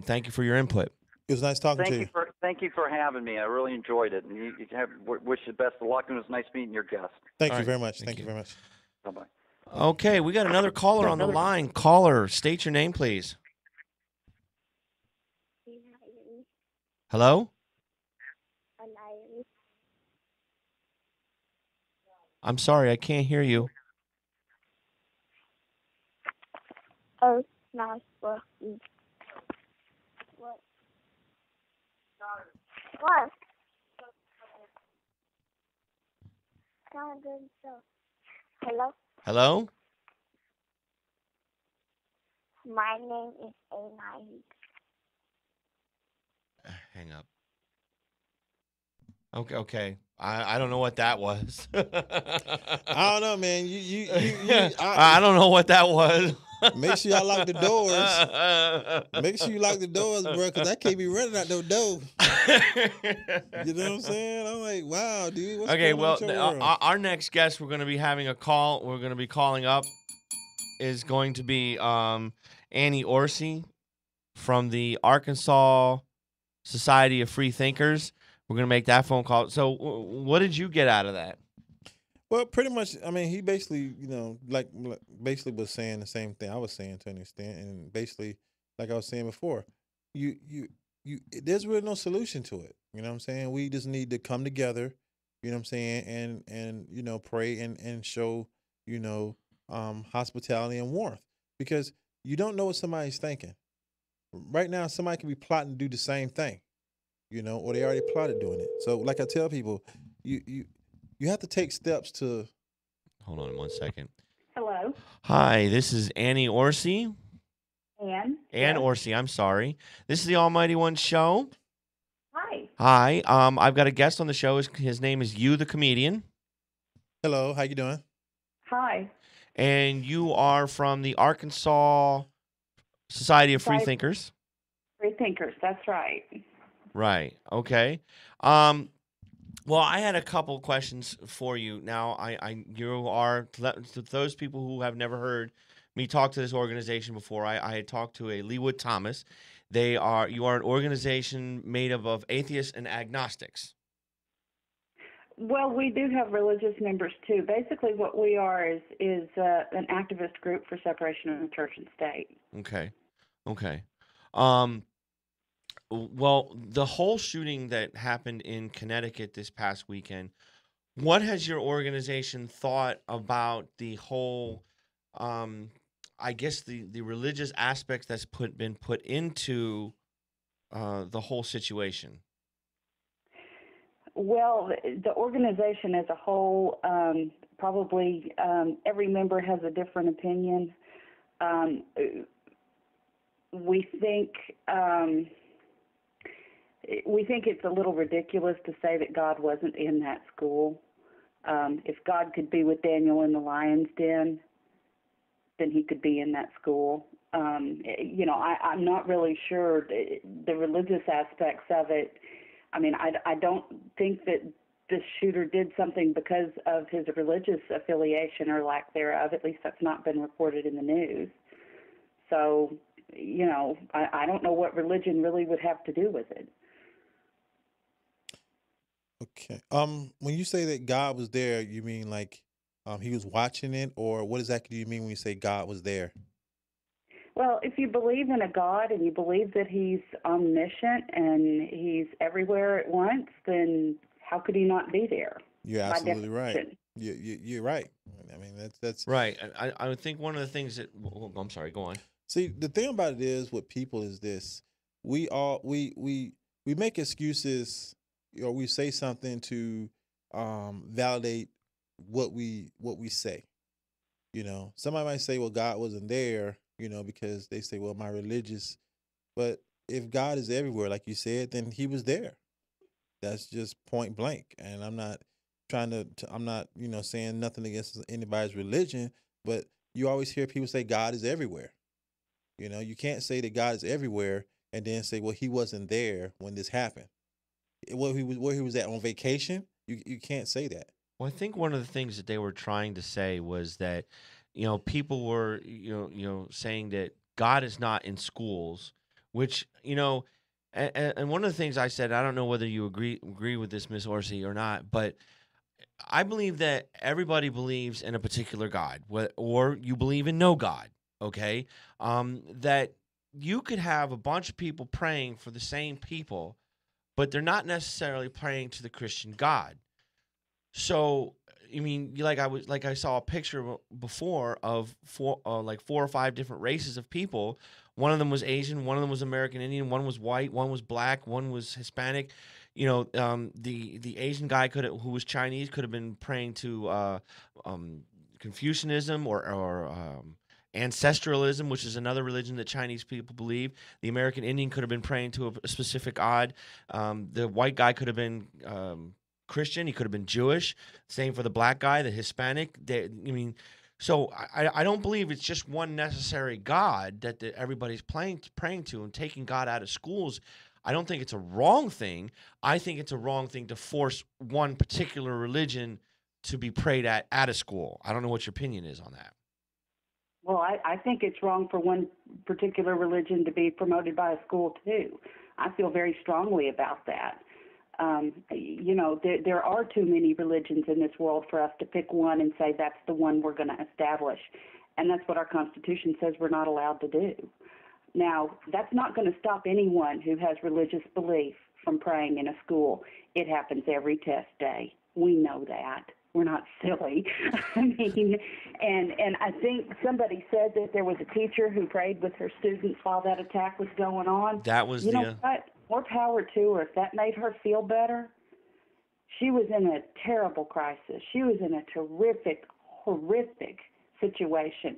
thank you for your input. It was nice talking to you. Thank you for having me. I really enjoyed it, and wish you the best of luck. And it was nice meeting your guest. Thank All you right. very much. Thank Thank you you. very much. Bye-bye. Okay, we got another caller on the line. Caller, state your name, please. Hello? I'm sorry, I can't hear you. Oh, nice working. What? Hello? Hello? My name is Anai. Hang up. Okay. I don't know what that was. I don't know, man. I don't know what that was. Make sure y'all lock the doors. Make sure you lock the doors, bro, because I can't be running out those doors. You know what I'm saying? I'm like, wow, dude. What's Okay, going on well, with your world? our next guest we're going to be having a call. We're going to be calling up is going to be Annie Orsi from the Arkansas Society of Free Thinkers. We're going to make that phone call. So what did you get out of that? Well, pretty much. I mean, he basically, basically was saying the same thing I was saying to an extent, and basically, like I was saying before, there's really no solution to it. You know what I'm saying? We just need to come together. You know what I'm saying? And pray and show hospitality and warmth, because you don't know what somebody's thinking. Right now, somebody can be plotting to do the same thing, or they already plotted doing it. So, like I tell people, you have to take steps to. Hold on 1 second. Hello. Hi, this is Annie Orsi. Ann. Ann Yes. Orsi, I'm sorry. This is the Almighty One Show. Hi. Hi, I've got a guest on the show. His name is You, the comedian, Hello, how you doing? Hi. and you are from the Arkansas Society of Free Society- Thinkers. Free thinkers. That's right. Right. Okay. Well, I had a couple questions for you. Now, you are to those people who have never heard me talk to this organization before. I had talked to a Leewood Thomas. You are an organization made up of atheists and agnostics. Well, we do have religious members too. Basically, what we are is an activist group for separation of the church and state. Okay. Well, the whole shooting that happened in Connecticut this past weekend, what has your organization thought about the whole, I guess the religious aspects that's been put into the whole situation? Well, the organization as a whole, probably every member has a different opinion. We think it's a little ridiculous to say that God wasn't in that school. If God could be with Daniel in the lion's den, then he could be in that school. I'm not really sure the religious aspects of it. I mean, I don't think that this shooter did something because of his religious affiliation or lack thereof. At least that's not been reported in the news. So, I don't know what religion really would have to do with it. Okay. When you say that God was there, you mean like he was watching it, or what exactly do you mean when you say God was there? Well, if you believe in a God and you believe that he's omniscient and he's everywhere at once, then how could he not be there? You're by absolutely right. definition? You're right. I mean, that's Right. I would think one of the things that I'm sorry, go on. See, the thing about it is, with people is this: we all we make excuses, or we say something to validate what we say. You know, somebody might say, "Well, God wasn't there," you know, because they say, "Well, my religious." But if God is everywhere, like you said, then He was there. That's just point blank. And I'm not trying I'm not, you know, saying nothing against anybody's religion, but you always hear people say God is everywhere. You know, you can't say that God is everywhere and then say, well, He wasn't there when this happened. Where he was at on vacation. You can't say that. Well, I think one of the things that they were trying to say was that, people were, saying that God is not in schools, which, and one of the things I said, I don't know whether you agree with this, Miss Orsi, or not, but I believe that everybody believes in a particular God, or you believe in no God. Okay, that you could have a bunch of people praying for the same people, but they're not necessarily praying to the Christian God. So, I mean, I saw a picture before of like 4 or 5 different races of people. One of them was Asian, one of them was American Indian, one was white, one was black, one was Hispanic. The Asian guy who was Chinese could have been praying to Confucianism or ancestralism, which is another religion that Chinese people believe. The American Indian could have been praying to a specific god. The white guy could have been Christian. He could have been Jewish. Same for the black guy, the Hispanic. So I don't believe it's just one necessary God that everybody's praying to, and taking God out of schools. I don't think it's a wrong thing. I think it's a wrong thing to force one particular religion to be prayed at a school. I don't know what your opinion is on that. Well, I think it's wrong for one particular religion to be promoted by a school, too. I feel very strongly about that. There are too many religions in this world for us to pick one and say that's the one we're going to establish. And that's what our Constitution says we're not allowed to do. Now, that's not going to stop anyone who has religious belief from praying in a school. It happens every test day. We know that. We're not silly. I mean, and I think somebody said that there was a teacher who prayed with her students while that attack was going on. That was know what? More power to her. If that made her feel better, she was in a terrible crisis. She was in a terrific, horrific situation.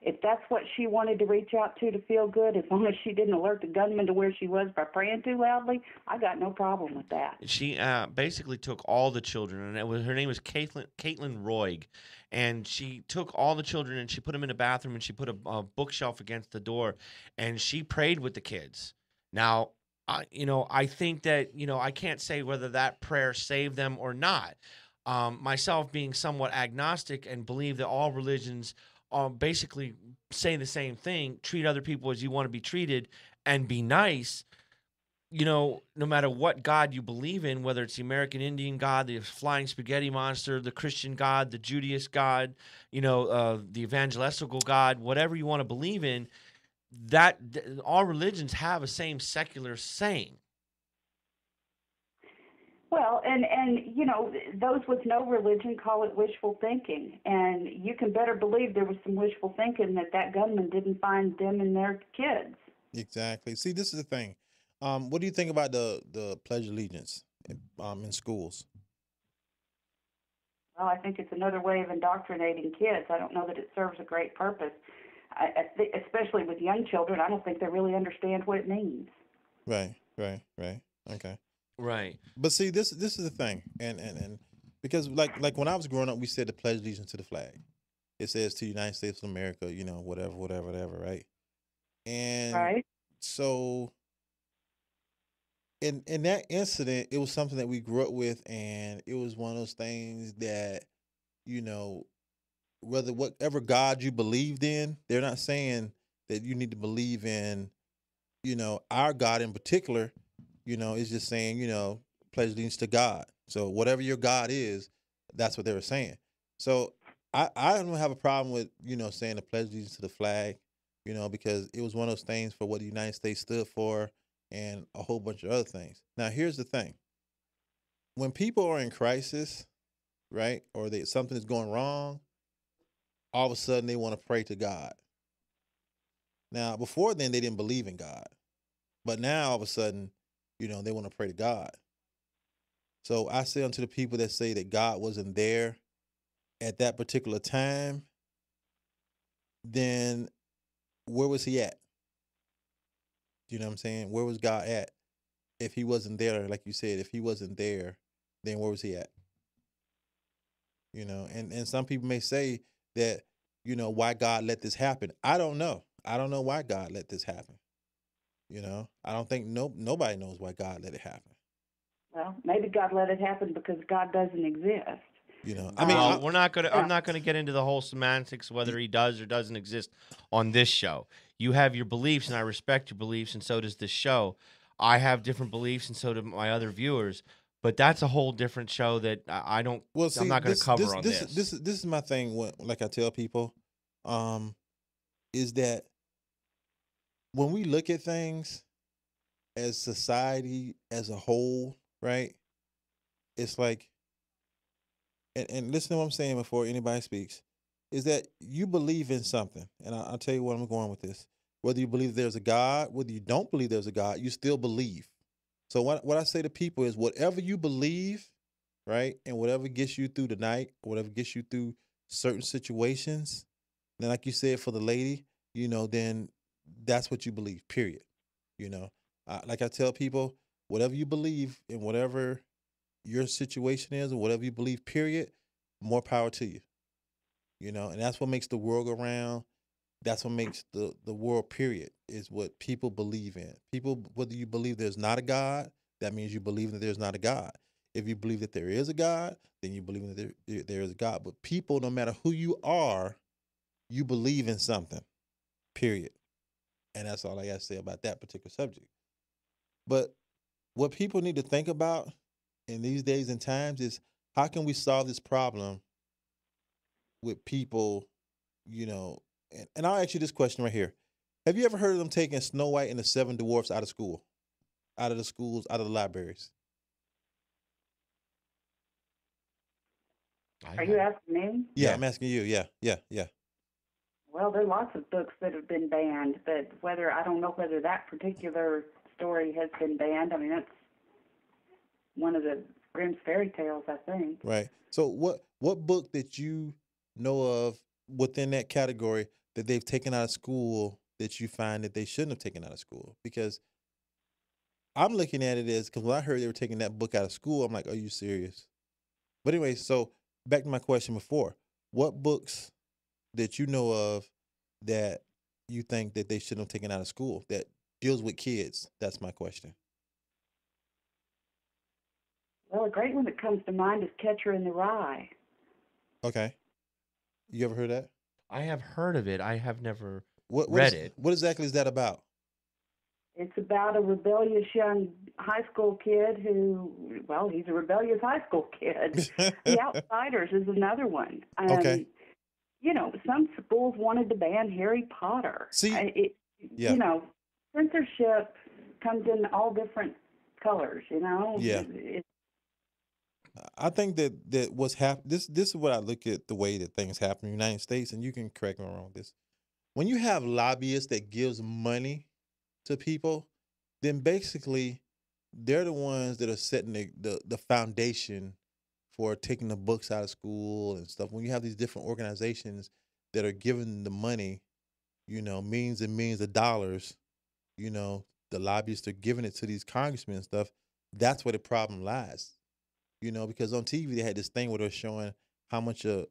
If that's what she wanted to reach out to feel good, as long as she didn't alert the gunman to where she was by praying too loudly, I got no problem with that. She basically took all the children, and her name was Caitlin Roig, and she took all the children and she put them in a bathroom, and she put a bookshelf against the door, and she prayed with the kids. Now, I think that, I can't say whether that prayer saved them or not. Myself being somewhat agnostic and believe that all religions basically say the same thing: treat other people as you want to be treated and be nice. No matter what God you believe in, whether it's the American Indian God, the flying spaghetti monster, the Christian God, the Judaist God, the evangelical God, whatever you want to believe in, that all religions have a same secular saying. Well, and those with no religion call it wishful thinking, and you can better believe there was some wishful thinking that gunman didn't find them and their kids. Exactly. See, this is the thing. What do you think about the Pledge of Allegiance in schools? Well, I think it's another way of indoctrinating kids. I don't know that it serves a great purpose. Especially with young children, I don't think they really understand what it means. Right. Okay. Right. But see, this is the thing, and because like when I was growing up, we said to pledge allegiance to the flag. It says to the United States of America, whatever, right? And right. So in that incident, it was something that we grew up with, and it was one of those things that, whether whatever God you believed in, they're not saying that you need to believe in, our God in particular. It's just saying, pledge allegiance to God. So whatever your God is, that's what they were saying. So I don't have a problem with, saying the pledge allegiance to the flag, because it was one of those things for what the United States stood for and a whole bunch of other things. Now, here's the thing. When people are in crisis, right, or something is going wrong, all of a sudden they want to pray to God. Now, before then, they didn't believe in God, but now all of a sudden, they want to pray to God. So I say unto the people that say that God wasn't there at that particular time, then where was he at? You know what I'm saying? Where was God at? If he wasn't there, like you said, if he wasn't there, then where was he at? And some people may say that, why God let this happen. I don't know. I don't know why God let this happen. I don't think nobody knows why God let it happen. Well, maybe God let it happen because God doesn't exist. Well, we're not gonna. I'm not gonna get into the whole semantics whether he does or doesn't exist on this show. You have your beliefs, and I respect your beliefs, and so does this show. I have different beliefs, and so do my other viewers. But that's a whole different show that I don't. Well, see, I'm not going to cover on this. This is my thing. Like I tell people, is that when we look at things as society as a whole, right? It's like, and listen to what I'm saying before anybody speaks, is that you believe in something, and I'll tell you where I'm going with this. Whether you believe there's a God, whether you don't believe there's a God, you still believe. So what I say to people is whatever you believe, right, and whatever gets you through the night, whatever gets you through certain situations, then like you said for the lady, then that's what you believe, period. Like I tell people, whatever you believe and whatever your situation is or whatever you believe, period, more power to you. And that's what makes the world go round. That's what makes the world, period, is what people believe in. People, whether you believe there's not a God, that means you believe that there's not a God. If you believe that there is a God, then you believe that there is a God. But people, no matter who you are, you believe in something, period. And that's all I got to say about that particular subject. But what people need to think about in these days and times is how can we solve this problem with people, and I'll ask you this question right here. Have you ever heard of them taking Snow White and the Seven Dwarfs out of school, out of the schools, out of the libraries? Are you asking me? Yeah, I'm asking you. Yeah. Well, there are lots of books that have been banned, but I don't know whether that particular story has been banned. I mean, that's one of the Grimm's fairy tales, I think. Right. So what book that you know of within that category that they've taken out of school that you find that they shouldn't have taken out of school? Because I'm looking at it as, because when I heard they were taking that book out of school, I'm like, are you serious? But anyway, so back to my question before. What books that you know of that you think that they shouldn't have taken out of school that deals with kids? That's my question. Well, a great one that comes to mind is Catcher in the Rye. Okay. You ever heard that? I have heard of it. I have never read it. What exactly is that about? It's about a rebellious young high school kid he's a rebellious high school kid. The Outsiders is another one. Okay. Some schools wanted to ban Harry Potter. See, censorship comes in all different colors, Yeah. I think that what's happened, this is what I look at the way that things happen in the United States, and you can correct me wrong with this. When you have lobbyists that gives money to people, then basically they're the ones that are setting the foundation for taking the books out of school and stuff. When you have these different organizations that are giving the money, millions and millions of dollars, the lobbyists are giving it to these congressmen and stuff, that's where the problem lies. Because on TV they had this thing where they're showing how much a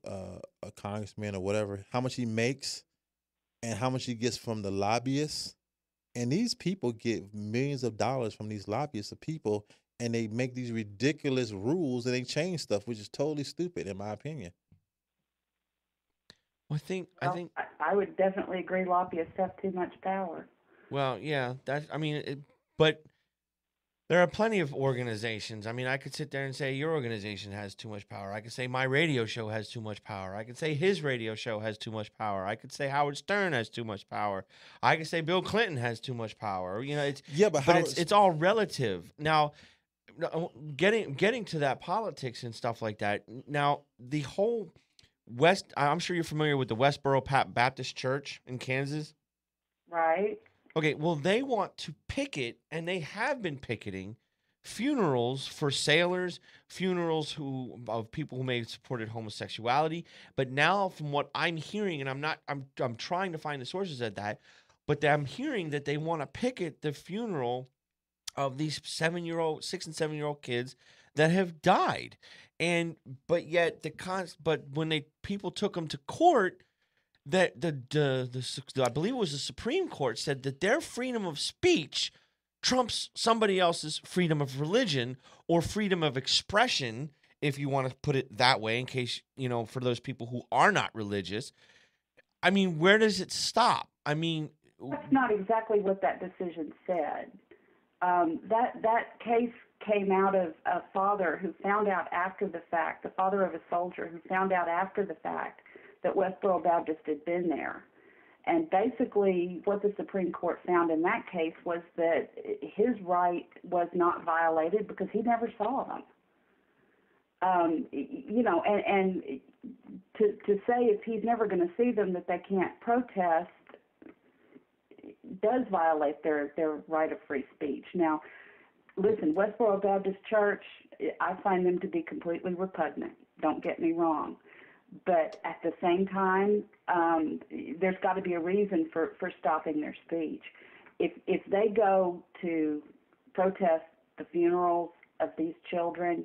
congressman or whatever, how much he makes and how much he gets from the lobbyists. And these people get millions of dollars from these lobbyists of people, and they make these ridiculous rules and they change stuff, which is totally stupid in my opinion. Well, I would definitely agree lobbyists have too much power. Well, yeah, but there are plenty of organizations. I mean, I could sit there and say your organization has too much power. I could say my radio show has too much power. I could say his radio show has too much power. I could say Howard Stern has too much power. I could say Bill Clinton has too much power. It's all relative. Now, getting to that politics and stuff like that. Now, the whole I'm sure you're familiar with the Westboro Baptist Church in Kansas. right? Okay, well, they want to picket, and they have been picketing funerals for sailors, funerals of people who may have supported homosexuality. But now, from what I'm hearing, and I'm trying to find the sources of that, but I'm hearing that they want to picket the funeral of these 6 and 7-year-old kids that have died, and but yet but when people took them to court, that I believe it was the Supreme Court said that their freedom of speech trumps somebody else's freedom of religion or freedom of expression, if you want to put it that way, in case, for those people who are not religious. I mean, where does it stop? I mean, That's not exactly what that decision said. That case came out of a father who found out after the fact, the father of a soldier who found out after the fact that Westboro Baptist had been there. And basically what the Supreme Court found in that case was that his right was not violated because he never saw them. And to say if he's never going to see them that they can't protest does violate their right of free speech. Now, listen, Westboro Baptist Church, I find them to be completely repugnant. Don't get me wrong. But at the same time, there's got to be a reason for stopping their speech. If they go to protest the funerals of these children,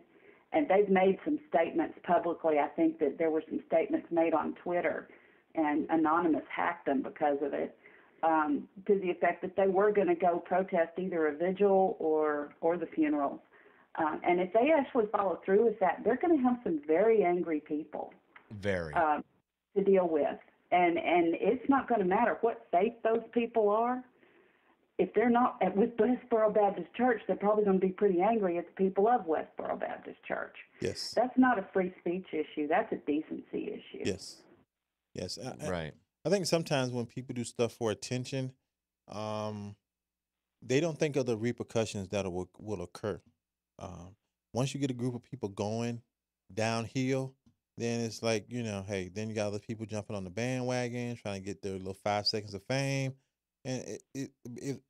and they've made some statements publicly, I think that there were some statements made on Twitter, and Anonymous hacked them because of it, to the effect that they were going to go protest either a vigil or the funerals. And if they actually follow through with that, they're going to have some very angry people. Very. To deal with. And it's not going to matter what faith those people are. If they're not with Westboro Baptist Church, they're probably going to be pretty angry at the people of Westboro Baptist Church. Yes. That's not a free speech issue. That's a decency issue. Yes. Yes. Right. I think sometimes when people do stuff for attention, they don't think of the repercussions that will occur. Once you get a group of people going downhill, then it's like, hey, then you got other people jumping on the bandwagon, trying to get their little 5 seconds of fame. And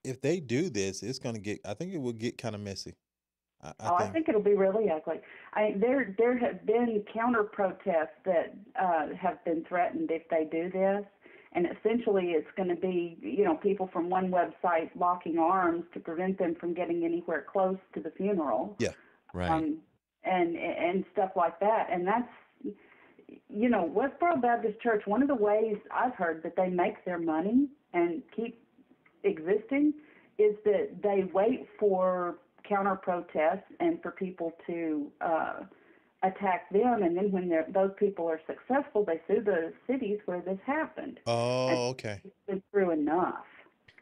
if they do this, it's going to get, I think it will get kind of messy. I think it'll be really ugly. There have been counter protests that have been threatened if they do this. And essentially it's going to be, people from one website locking arms to prevent them from getting anywhere close to the funeral. Yeah. Right. And stuff like that. And that's, Westboro Baptist Church, one of the ways I've heard that they make their money and keep existing is that they wait for counter protests and for people to attack them, and then when those people are successful, they sue the cities where this happened. Oh, okay. It's been through enough.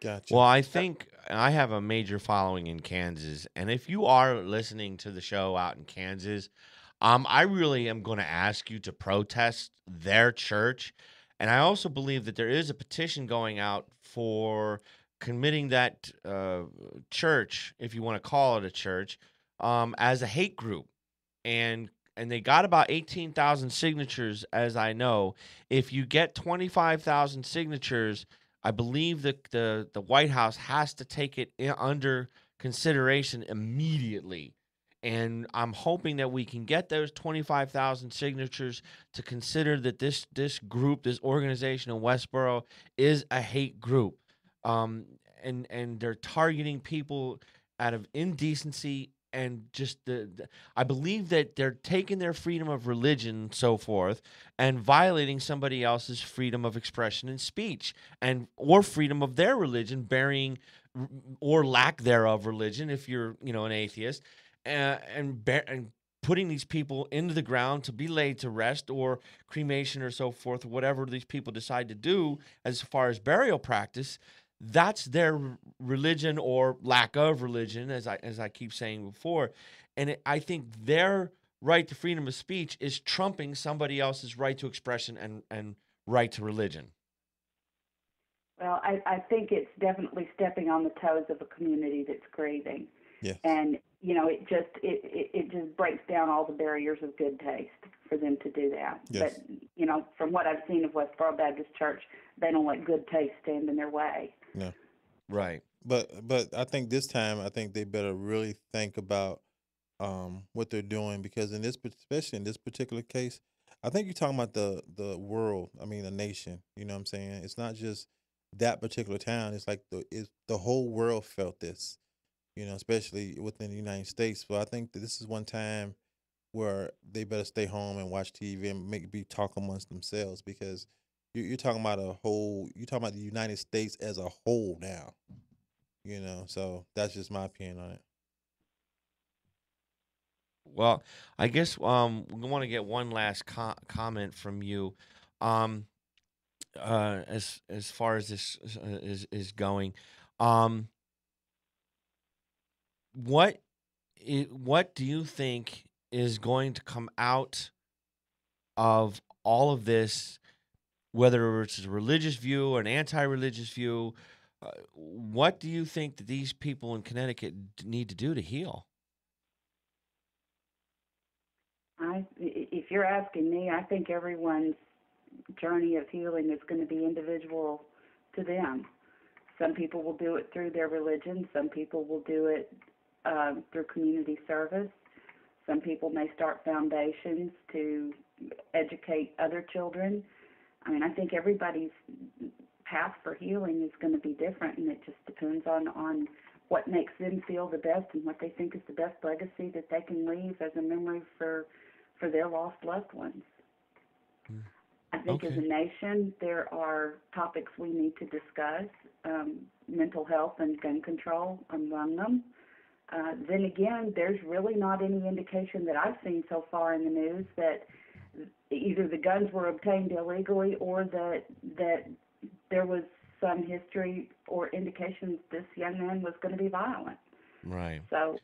Gotcha. Well, I think I have a major following in Kansas, and if you are listening to the show out in Kansas, I really am going to ask you to protest their church, and I also believe that there is a petition going out for committing that church, if you want to call it a church, as a hate group, and they got about 18,000 signatures, as I know. If you get 25,000 signatures, I believe that the White House has to take it under consideration immediately. And I'm hoping that we can get those 25,000 signatures to consider that this group, this organization in Westboro, is a hate group. And they're targeting people out of indecency and just I believe that they're taking their freedom of religion, so forth, and violating somebody else's freedom of expression and speech, or freedom of their religion, burying or lack thereof religion, if you're an atheist, and putting these people into the ground to be laid to rest or cremation or so forth, or whatever these people decide to do as far as burial practice. That's their religion or lack of religion, as I keep saying before. And I think their right to freedom of speech is trumping somebody else's right to expression and right to religion. Well, I think it's definitely stepping on the toes of a community that's grieving. Yes. And, it just breaks down all the barriers of good taste for them to do that. Yes. But, from what I've seen of Westboro Baptist Church, they don't let good taste stand in their way. No. Right. But I think this time I think they better really think about what they're doing, because in this especially in this particular case, I think you're talking about the world. I mean, the nation. You know what I'm saying? It's not just that particular town. It's like the whole world felt this. You know, especially within the United States. So I think that this is one time where they better stay home and watch TV and be talk amongst themselves, because you're talking about you're talking about the United States as a whole now. You know, so that's just my opinion on it. Well, I guess we want to get one last comment from you. Um, as far as this is going, um, what what do you think is going to come out of all of this, whether it's a religious view or an anti-religious view? What do you think that these people in Connecticut need to do to heal? If you're asking me, I think everyone's journey of healing is going to be individual to them. Some people will do it through their religion. Some people will do it through community service. Some people may start foundations to educate other children. I mean, I think everybody's path for healing is going to be different, and it just depends on what makes them feel the best and what they think is the best legacy that they can leave as a memory for their lost loved ones. I think as a nation, there are topics we need to discuss, mental health and gun control among them. Then again, there's really not any indication that I've seen so far in the news that either the guns were obtained illegally or that there was some history or indications this young man was going to be violent. Right. So,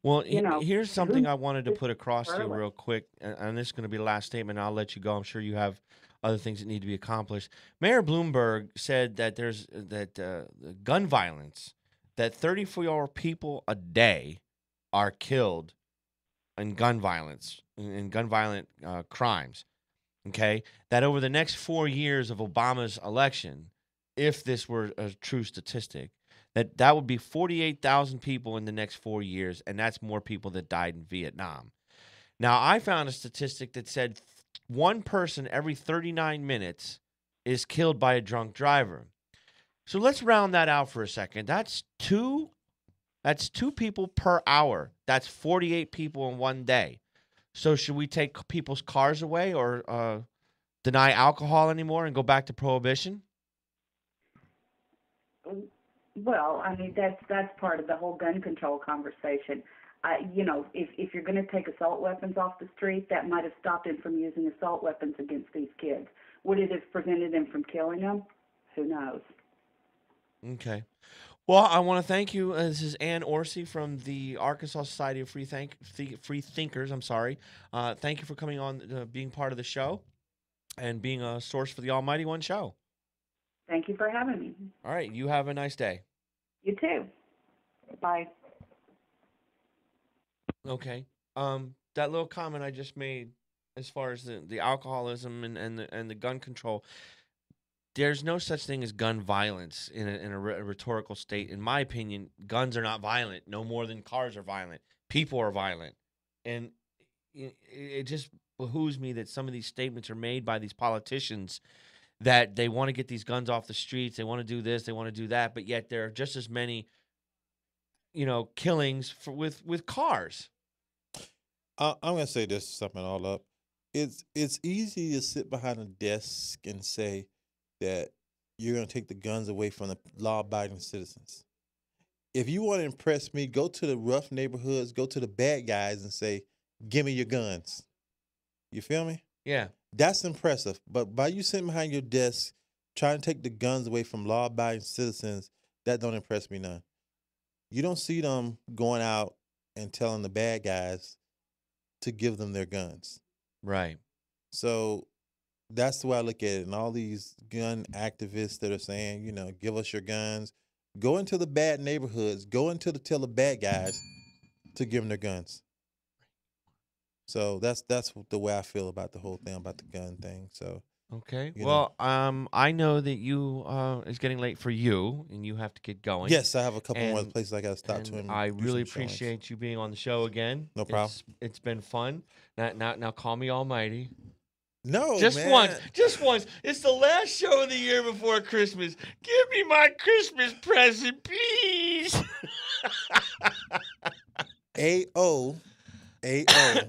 well, who here's something I wanted to knows put across to you early? real quick, and this is going to be the last statement. I'll let you go. I'm sure you have other things that need to be accomplished. Mayor Bloomberg said that there's gun violence, that 34 people a day are killed in gun violence, in gun violent crimes. Okay, that over the next 4 years of Obama's election, if this were a true statistic, that would be 48,000 people in the next 4 years, and that's more people that died in Vietnam. Now, I found a statistic that said one person every 39 minutes is killed by a drunk driver. So let's round that out for a second. That's two people per hour. That's 48 people in one day. So should we take people's cars away or deny alcohol anymore and go back to prohibition? Well, I mean, that's part of the whole gun control conversation. If you're going to take assault weapons off the street, that might have stopped him from using assault weapons against these kids. Would it have prevented him from killing them? Who knows? Okay. Well, I want to thank you. This is Ann Orsi from the Arkansas Society of Free Thinkers. I'm sorry. Thank you for coming on, being part of the show, and being a source for the Almighty One show. Thank you for having me. All right. You have a nice day. You too. Bye. Okay. That little comment I just made, as far as the alcoholism and the gun control, there's no such thing as gun violence in a rhetorical state. In my opinion, guns are not violent, no more than cars are violent. People are violent. And it just behooves me that some of these statements are made by these politicians that they want to get these guns off the streets, they want to do this, they want to do that, but yet there are just as many, killings with cars. I'm gonna say this to sum it all up. It's easy to sit behind a desk and say that you're gonna take the guns away from the law-abiding citizens. If you want to impress me, go to the rough neighborhoods, go to the bad guys, and say, "Give me your guns." You feel me? Yeah. That's impressive. But by you sitting behind your desk trying to take the guns away from law-abiding citizens, that don't impress me none. You don't see them going out and telling the bad guys to give them their guns. Right. So that's the way I look at it. And all these gun activists that are saying, give us your guns, go into the bad neighborhoods, tell the bad guys to give them their guns. So that's the way I feel about the whole thing, about the gun thing. So Okay. You Well, I know that you it's getting late for you, and you have to get going. Yes, I have a couple more And- places I got to stop And to. And I do really some showings. appreciate you being on the show again. No problem. It's been fun. Now call me Almighty. No, Just man. once. Just once. It's the last show of the year before Christmas. Give me my Christmas present, please. A.O. A.O.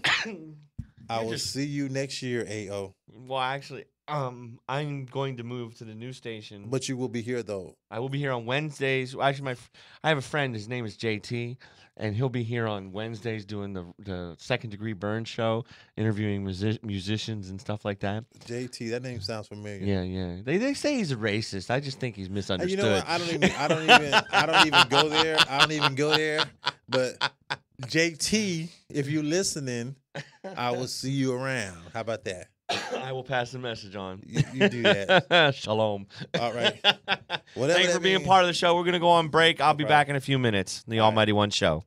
I You're will just- see you next year, A.O. Well, actually, I'm going to move to the new station. But you will be here, though. I will be here on Wednesdays. Actually, I have a friend. His name is JT, and he'll be here on Wednesdays doing the Second Degree Burn show, interviewing musicians and stuff like that. JT, that name sounds familiar. Yeah. They say he's a racist. I just think he's And misunderstood. you know what? I don't even go there. I don't even go there. But JT, if you're listening, I will see you around. How about that? I will pass the message on. You do that. Shalom. All right. Whatever Thanks that for being means. part of the show. We're going to go on break. I'll be problem. back in a few minutes. The All right. Almighty One Show.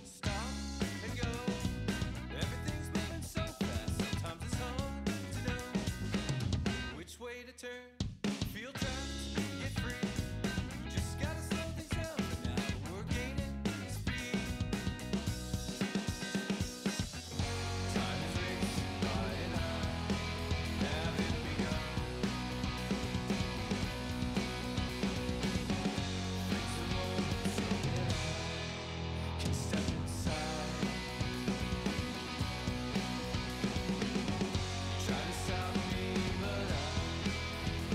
Stop and go. Everything's moving so fast. Sometimes it's hard to know which way to turn. Feel trapped, get free. Just gotta slow things down. But now we're gaining speed. Time is racing by and I haven't begun. Fix the moment so that I can step inside. Try to stop me, but I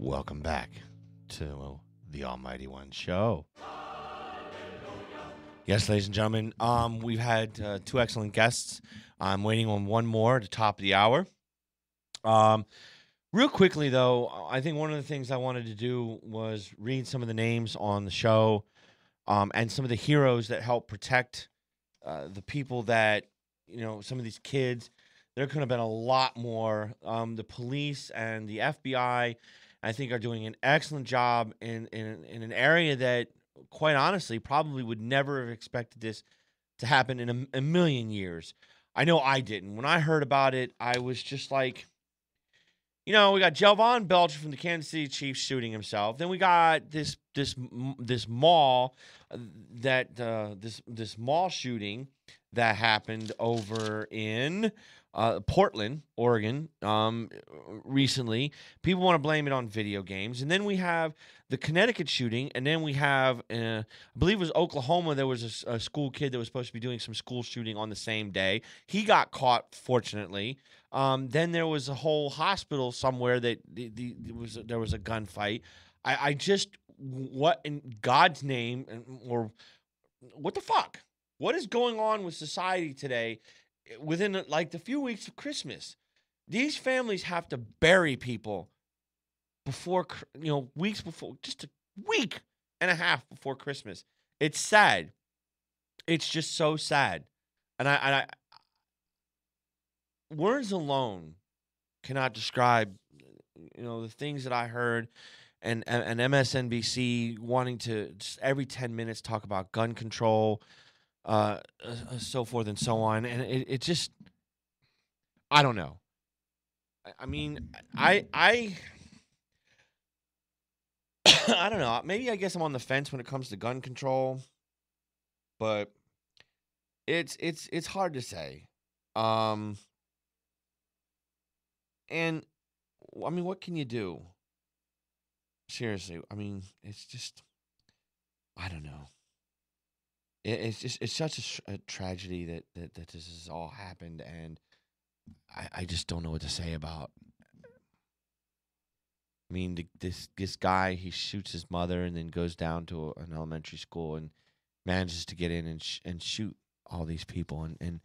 Welcome back to the Almighty One Show. Yes, ladies and gentlemen, we've had two excellent guests. I'm waiting on one more at the top of the hour. Real quickly, though, I think one of the things I wanted to do was read some of the names on the show and some of the heroes that help protect the people that, some of these kids. There could have been a lot more. The police and the FBI, I think, are doing an excellent job in an area that, quite honestly, probably would never have expected this to happen in a million years. I know I didn't. When I heard about it, I was just like, we got Jelvon Belcher from the Kansas City Chiefs shooting himself. Then we got this mall this mall shooting that happened over in Portland, Oregon, recently. People want to blame it on video games. And then we have the Connecticut shooting. And then we have, I believe it was Oklahoma, there was a school kid that was supposed to be doing some school shooting on the same day. He got caught, fortunately. Then there was a whole hospital somewhere that there was a gunfight. I just, what in God's name, or what the fuck? What is going on with society today within the few weeks of Christmas? These families have to bury people before, weeks before, just a week and a half before Christmas. It's sad. It's just so sad. And I words alone cannot describe, the things that I heard, and MSNBC wanting to just every 10 minutes talk about gun control, so forth and so on. And it just, I don't know. I mean, I I don't know. Maybe I guess I'm on the fence when it comes to gun control, but it's hard to say. And I mean, what can you do? Seriously, I mean, it's just, I don't know. It's such a tragedy that this has all happened, and I just don't know what to say about. I mean, this guy, he shoots his mother and then goes down to an elementary school and manages to get in and shoot all these people. And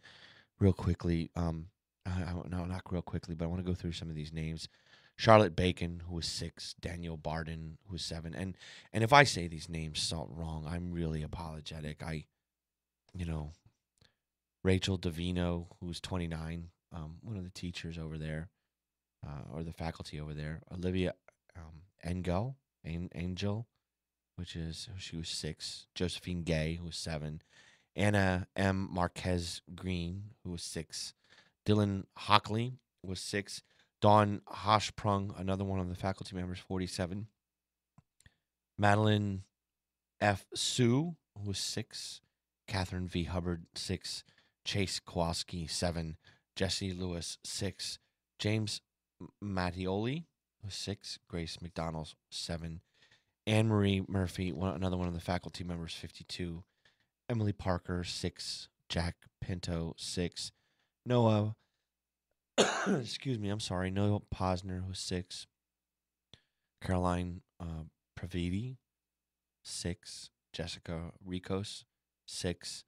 real quickly, no, not real quickly, but I want to go through some of these names. Charlotte Bacon, who was 6, Daniel Barden, who was 7. And if I say these names wrong, I'm really apologetic. Rachel Davino, who was 29, one of the teachers over there, or the faculty over there. Olivia Angel, she was 6. Josephine Gay, who was 7. Anna M. Marquez Green, who was 6. Dylan Hockley was 6. Dawn Hoshprung, another one of the faculty members, 47. Madeline F. Sue, who was 6. Catherine V. Hubbard, 6. Chase Kowalski, 7. Jesse Lewis, 6. James Mattioli was 6. Grace McDonald, 7. Anne-Marie Murphy, another one of the faculty members, 52. Emily Parker, 6. Jack Pinto, 6. Noah, excuse me, I'm sorry, Noah Posner, who was 6. Caroline Pravidi, 6. Jessica Ricos, 6.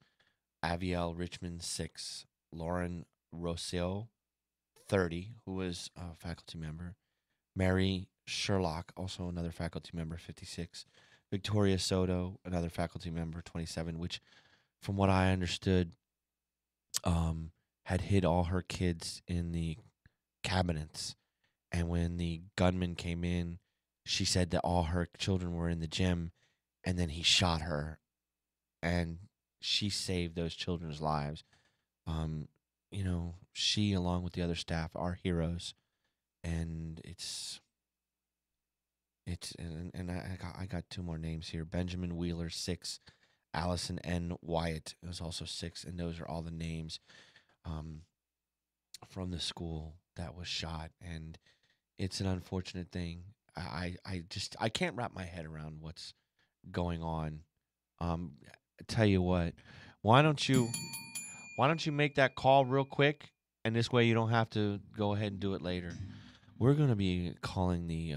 Aviel Richmond, 6. Lauren Rossio, 30, who was a faculty member. Mary Sherlock, also another faculty member, 56. Victoria Soto, another faculty member, 27, which, from what I understood, had hid all her kids in the cabinets. And when the gunman came in, she said that all her children were in the gym, and then he shot her. And she saved those children's lives. She, along with the other staff, are heroes. And I got 2 more names here. Benjamin Wheeler, 6. Allison N. Wyatt was also 6. And those are all the names from the school that was shot. And it's an unfortunate thing. I can't wrap my head around what's going on. I tell you what, why don't you make that call real quick, and this way you don't have to go ahead and do it later. we're going to be calling the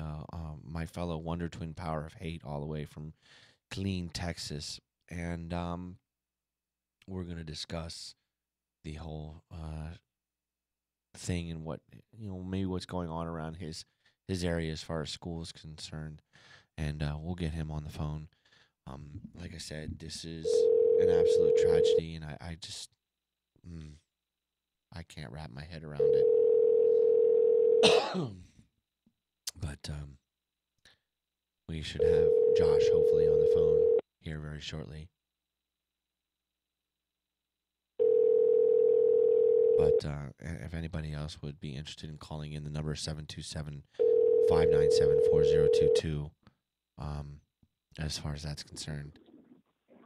my fellow Wonder Twin Power of Hate all the way from Killeen, Texas, and we're going to discuss the whole thing and what maybe what's going on around his area as far as school is concerned, and we'll get him on the phone. Like I said, this is an absolute tragedy, and I just I can't wrap my head around it. But we should have Josh hopefully on the phone here very shortly. But if anybody else would be interested in calling in, the number is 727-597-4022, as far as that's concerned.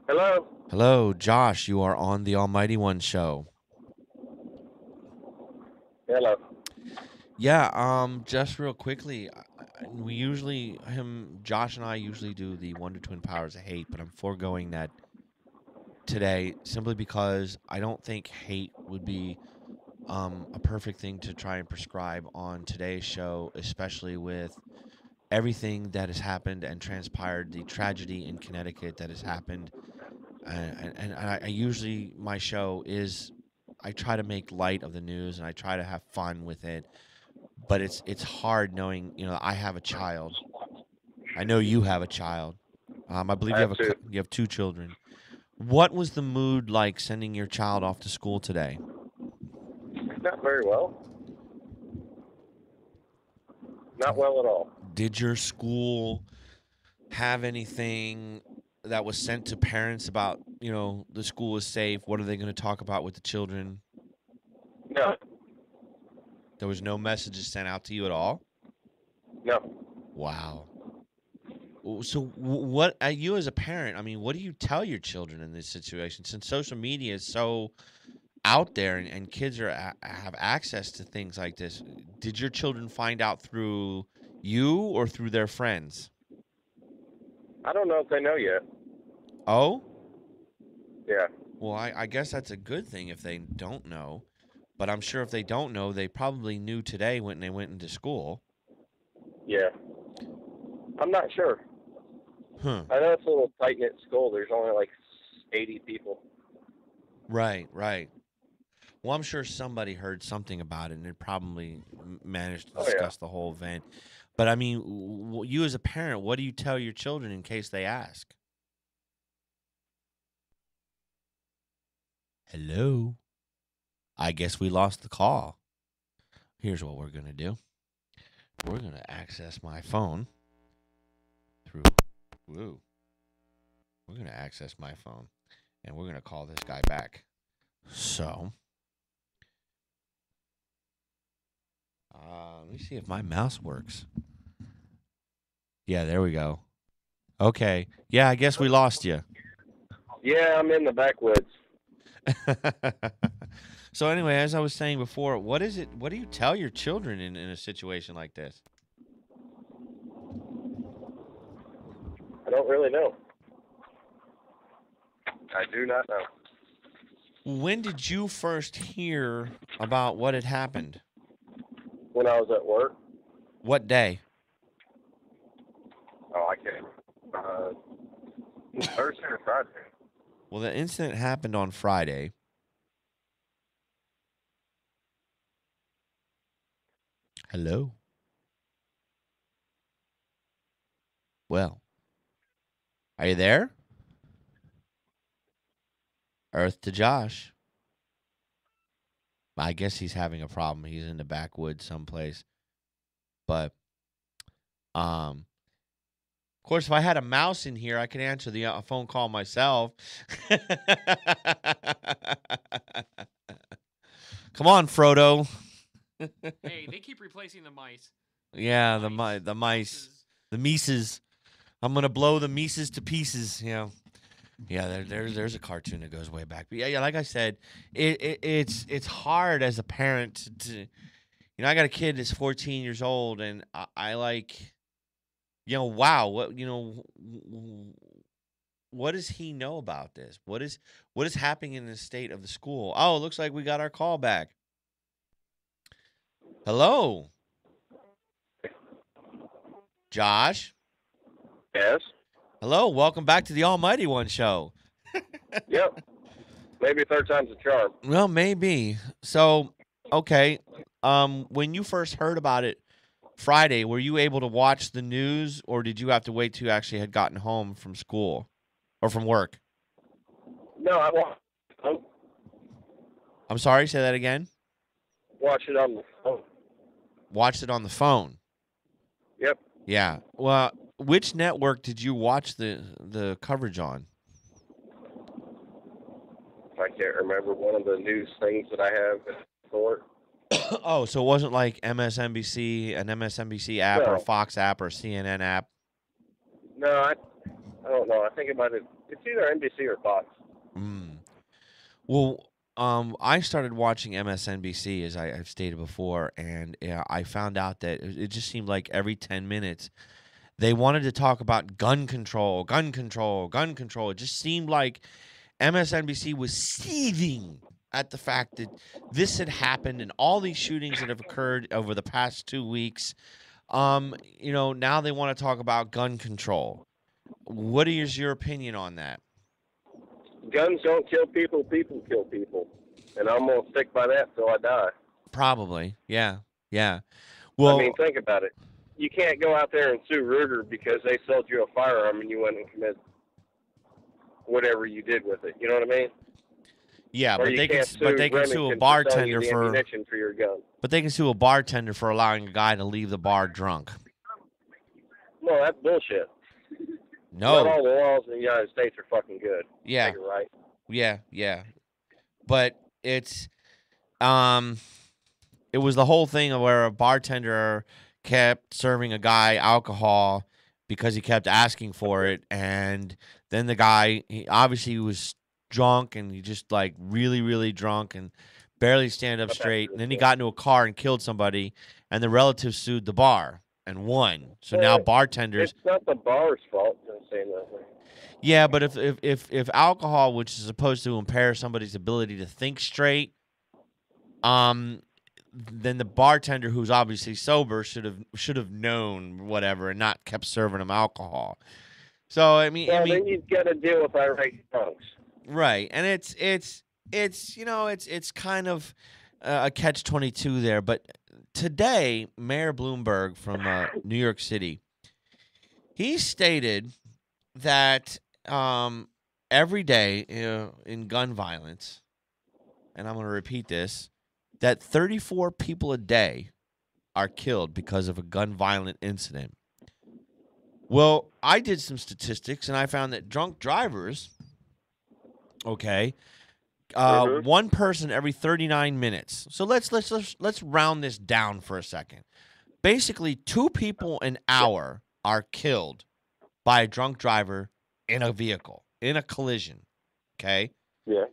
Hello? Hello, Josh. You are on the Almighty One show. Hello. Yeah, just real quickly, Josh and I usually do the Wonder Twin Powers of Hate, but I'm foregoing that today simply because I don't think hate would be a perfect thing to try and prescribe on today's show, especially with everything that has happened and transpired, the tragedy in Connecticut that has happened. And I usually, my show is, I try to make light of the news and I try to have fun with it. But it's hard knowing, I have a child. I know you have a child. I believe you have two children. What was the mood like sending your child off to school today? Not very well. Not well at all. Did your school have anything that was sent to parents about, the school is safe? What are they going to talk about with the children? No. There was no messages sent out to you at all? No. Wow. So what, you as a parent, what do you tell your children in this situation? Since social media is so out there and kids have access to things like this, did your children find out through you or through their friends? I don't know if they know yet. Oh? Yeah. Well, I guess that's a good thing if they don't know. But I'm sure if they don't know, they probably knew today when they went into school. Yeah. I'm not sure. Huh. I know it's a little tight-knit school. There's only like 80 people. Right. Well, I'm sure somebody heard something about it and it probably managed to discuss the whole event. But, you as a parent, what do you tell your children in case they ask? Hello? I guess we lost the call. Here's what we're going to do. We're going to access my phone through... Woo. We're going to access my phone, and we're going to call this guy back. So... let me see if my mouse works. Yeah, there we go. Okay. Yeah, I guess we lost you. Yeah, I'm in the backwoods. So anyway, as I was saying before, what do you tell your children in a situation like this? I don't really know. I do not know. When did you first hear about what had happened? When I was at work. What day? Oh, I can't. Thursday or Friday. Well, the incident happened on Friday. Hello? Well, are you there? Earth to Josh. I guess he's having a problem. He's in the backwoods someplace. But, of course, if I had a mouse in here, I could answer the phone call myself. Come on, Frodo. Hey, they keep replacing the mice. Yeah, the mice, the mices. I'm gonna blow the mices to pieces. Yeah, there's a cartoon that goes way back. But yeah, like I said, it's hard as a parent to I got a kid that's 14 years old, and I like, wow, what does he know about this? What is happening in the state of the school? Oh, it looks like we got our call back. Hello. Josh. Yes. Hello. Welcome back to the Almighty One show. Yep. Maybe third time's a charm. Well, maybe. So, okay. When you first heard about it Friday, were you able to watch the news, or did you have to wait till you actually had gotten home from school or from work? No, I I'm sorry. Say that again. watch it on the phone. Watched it on the phone. Yep. Yeah. Well, which network did you watch the coverage on? I can't remember one of the news things that I have for. Oh, so it wasn't like MSNBC, an MSNBC app, or a No. Fox app, or a CNN app? No, I don't know. I think it might have. It's either NBC or Fox. Well, I started watching MSNBC, as I've stated before, and I found out that it just seemed like every 10 minutes they wanted to talk about gun control, gun control, gun control. It just seemed like MSNBC was seething at the fact that this had happened and all these shootings that have occurred over the past 2 weeks. Now they want to talk about gun control. What is your opinion on that? Guns don't kill people. People kill people, and I'm gonna stick by that till I die. Probably, yeah. Well, I mean, think about it. You can't go out there and sue Ruger because they sold you a firearm and you went and committed whatever you did with it. You know what I mean? yeah, Or but you they can can't sue a Remington for selling bartender you the for ammunition for your gun. but they can sue a bartender for allowing a guy to leave the bar drunk. No, that's bullshit. No. Not all the laws in the United States are fucking good. Yeah. Take it right. Yeah. But it was the whole thing where a bartender kept serving a guy alcohol because he kept asking for it, and then the guy, he obviously was drunk, and he just like really, really drunk and barely stand up straight, and then he got into a car and killed somebody, and the relatives sued the bar and won. So now bartenders. It's not the bar's fault. I'm saying that. Yeah, but if alcohol, which is supposed to impair somebody's ability to think straight, then the bartender, who's obviously sober, should have known whatever and not kept serving him alcohol. So I mean, then you've got to deal with irate drunks. right, and it's kind of a catch-22 there. But today, Mayor Bloomberg from New York City, he stated that every day in gun violence, and I'm going to repeat this, that 34 people a day are killed because of a gun violent incident. Well, I did some statistics, and I found that drunk drivers, one person every 39 minutes. So let's round this down for a second. Basically, 2 people an hour are killed by a drunk driver in a vehicle, in a collision, okay? Yeah.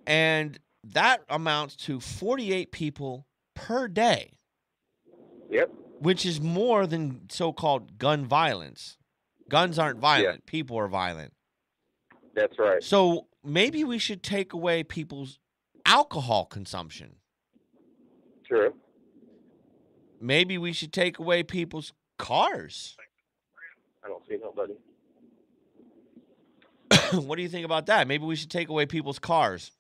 And that amounts to 48 people per day. Yep. Which is more than so-called gun violence. Guns aren't violent. People are violent. That's right. So maybe we should take away people's alcohol consumption. True. Maybe we should take away people's cars. I don't see nobody. What do you think about that? Maybe we should take away people's cars.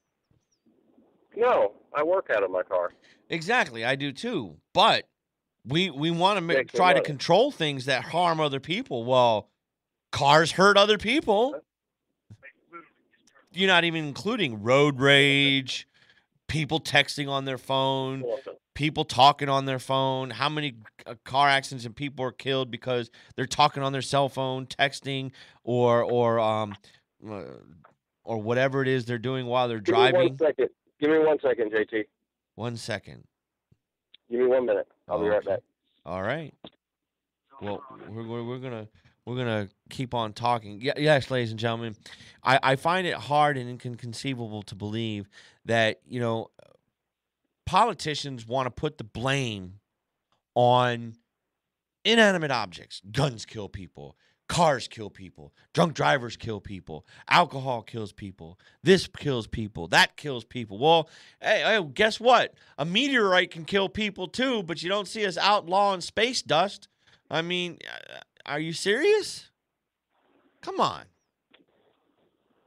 No, I work out of my car. Exactly, I do too. But we want to Make try to money. control things that harm other people. Well, cars hurt other people. You're not even including road rage, people texting on their phone, people talking on their phone. How many car accidents and people are killed because they're talking on their cell phone, texting, or whatever it is they're doing while they're driving. Give me 1 second, JT. 1 second. Give me 1 minute. I'll be right Okay. back. All right. Well, we're gonna keep on talking. Yes, ladies and gentlemen, I find it hard and inconceivable to believe that politicians want to put the blame on inanimate objects. Guns kill people. Cars kill people. Drunk drivers kill people. Alcohol kills people. This kills people. That kills people. Well, hey, guess what? A meteorite can kill people too, but you don't see us outlawing space dust. I mean, are you serious? Come on.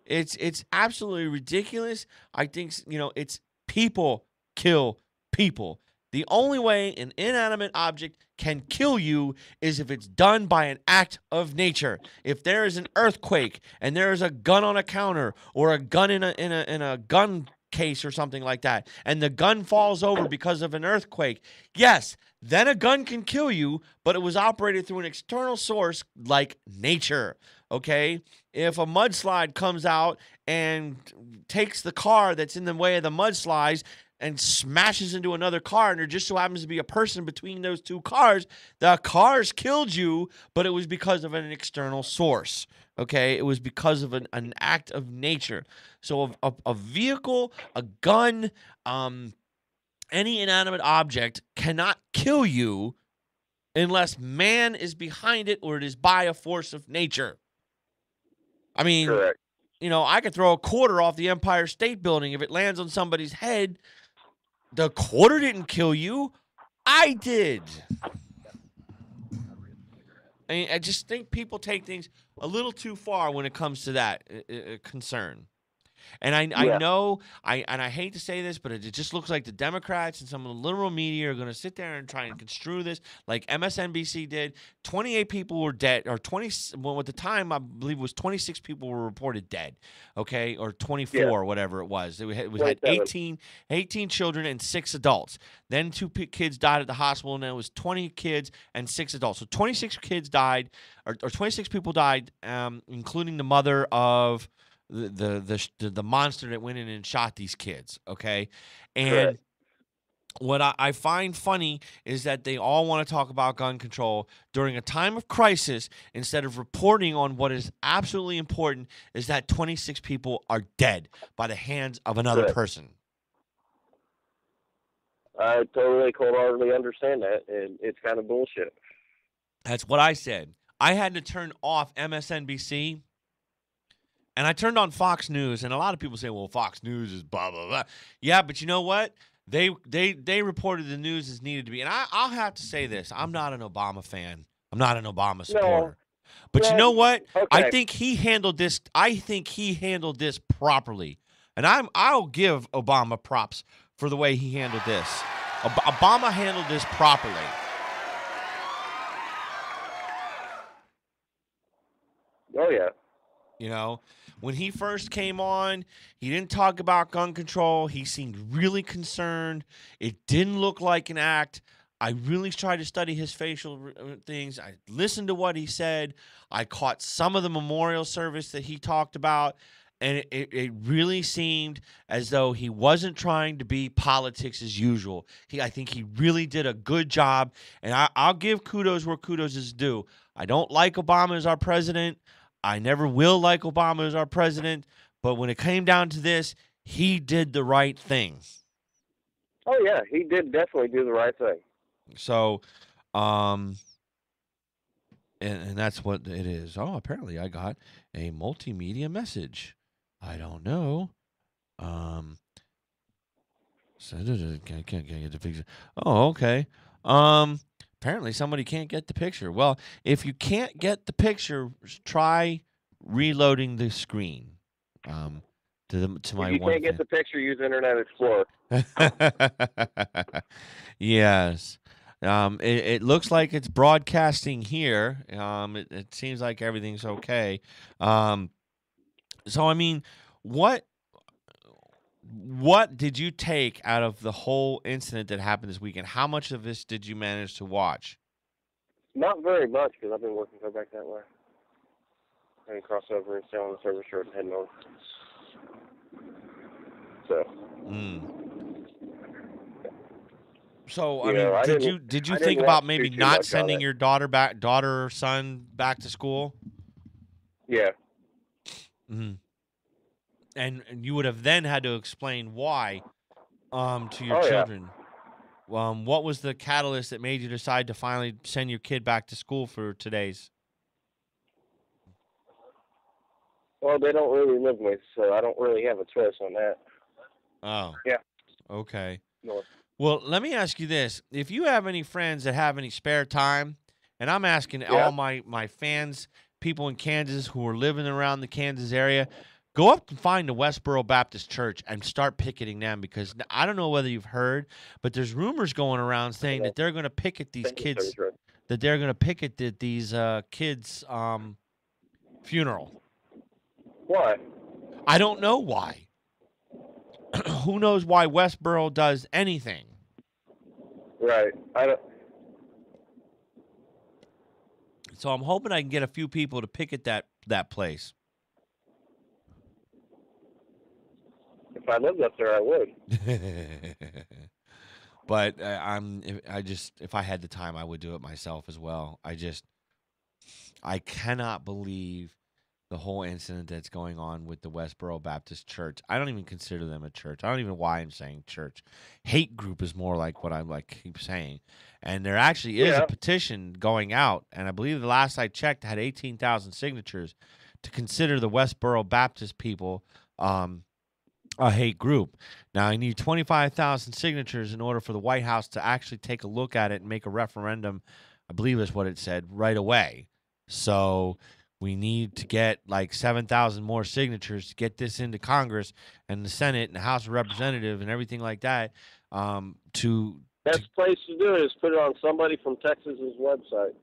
It's absolutely ridiculous. I think, it's people kill people. The only way an inanimate object can kill you is if it's done by an act of nature. If there is an earthquake and there is a gun on a counter or a gun in a gun case or something like that, and the gun falls over because of an earthquake, yes, then a gun can kill you, but it was operated through an external source like nature. Okay? If a mudslide comes out and takes the car that's in the way of the mudslides and smashes into another car, and there just so happens to be a person between those two cars, the cars killed you, but it was because of an external source. Okay? It was because of an act of nature. So a vehicle, a gun, any inanimate object cannot kill you unless man is behind it or it is by a force of nature. I mean, Correct. I could throw a quarter off the Empire State Building. If it lands on somebody's head, the quarter didn't kill you. I did. I just think people take things a little too far when it comes to that concern. And I know, and I hate to say this, but it just looks like the Democrats and some of the liberal media are going to sit there and try and construe this like MSNBC did. 28 people were dead, or 20. Well, at the time, I believe it was 26 people were reported dead. Okay, or 24, whatever it was. It had 18 children and 6 adults. Then 2 kids died at the hospital, and then it was 20 kids and 6 adults. So 26 kids died, or 26 people died, including the mother of the monster that went in and shot these kids, okay? And Correct. what I find funny is that they all want to talk about gun control during a time of crisis instead of reporting on what is absolutely important, is that 26 people are dead by the hands of another Correct. person. I totally wholeheartedly understand that, and it's kind of bullshit. That's what I said. I had to turn off MSNBC, and I turned on Fox News, and a lot of people say, well, Fox News is blah, blah, blah. Yeah, but you know what? They reported the news as needed to be. And I'll have to say this. I'm not an Obama fan. I'm not an Obama supporter. But you know what? Okay. I think he handled this properly. And I'll give Obama props for the way he handled this. Obama handled this properly. Oh, yeah. When he first came on, he didn't talk about gun control. He seemed really concerned. It didn't look like an act. I really tried to study his facial things. I listened to what he said. I caught some of the memorial service that he talked about. And it really seemed as though he wasn't trying to be politics as usual. I think he really did a good job. And I'll give kudos where kudos is due. I don't like Obama as our president. I never will like Obama as our president, but when it came down to this, he did the right thing. Oh, yeah, he did definitely do the right thing. So, and that's what it is. Oh, apparently I got a multimedia message. I don't know. So can't get the picture. Oh, okay. Apparently somebody can't get the picture. Well, if you can't get the picture, try reloading the screen. To my If you one can't get the picture, use Internet Explorer. Yes. It looks like it's broadcasting here. It seems like everything's okay. So I mean, what did you take out of the whole incident that happened this weekend? How much of this did you manage to watch? Not very much, because I've been working so back that way. I can cross over and stay on the service road and head north. So. So I Yeah, mean, did you I think didn't about watch maybe too not much on sending it. your daughter or son back to school? Yeah. And you would have then had to explain why to your Oh, yeah. children. What was the catalyst that made you decide to finally send your kid back to school for today's? Well, they don't really live with, so I don't really have a choice on that. Oh. Yeah. Okay. No. Well, let me ask you this. If you have any friends that have any spare time And I'm asking all my fans, people in Kansas who are living around the Kansas area, go up and find the Westboro Baptist Church and start picketing them, because I don't know whether you've heard, but there's rumors going around saying that they're going to picket these kids, that they're going to picket these kids' funeral. Why? I don't know why. Who knows why Westboro does anything? Right. I don't. So I'm hoping I can get a few people to picket that place. If I lived up there, I would. But if I had the time, I would do it myself as well. I cannot believe the whole incident that's going on with the Westboro Baptist Church. I don't even consider them a church. I don't even know why I'm saying church. Hate group is more like what I keep saying. And there actually is a petition going out, and I believe the last I checked had 18,000 signatures to consider the Westboro Baptist people a hate group. Now, I need 25,000 signatures in order for the White House to actually take a look at it and make a referendum, I believe is what it said, right away. So we need to get like 7,000 more signatures to get this into Congress and the Senate and the House of Representatives and everything like that. Best place to do it is put it on somebody from Texas's website.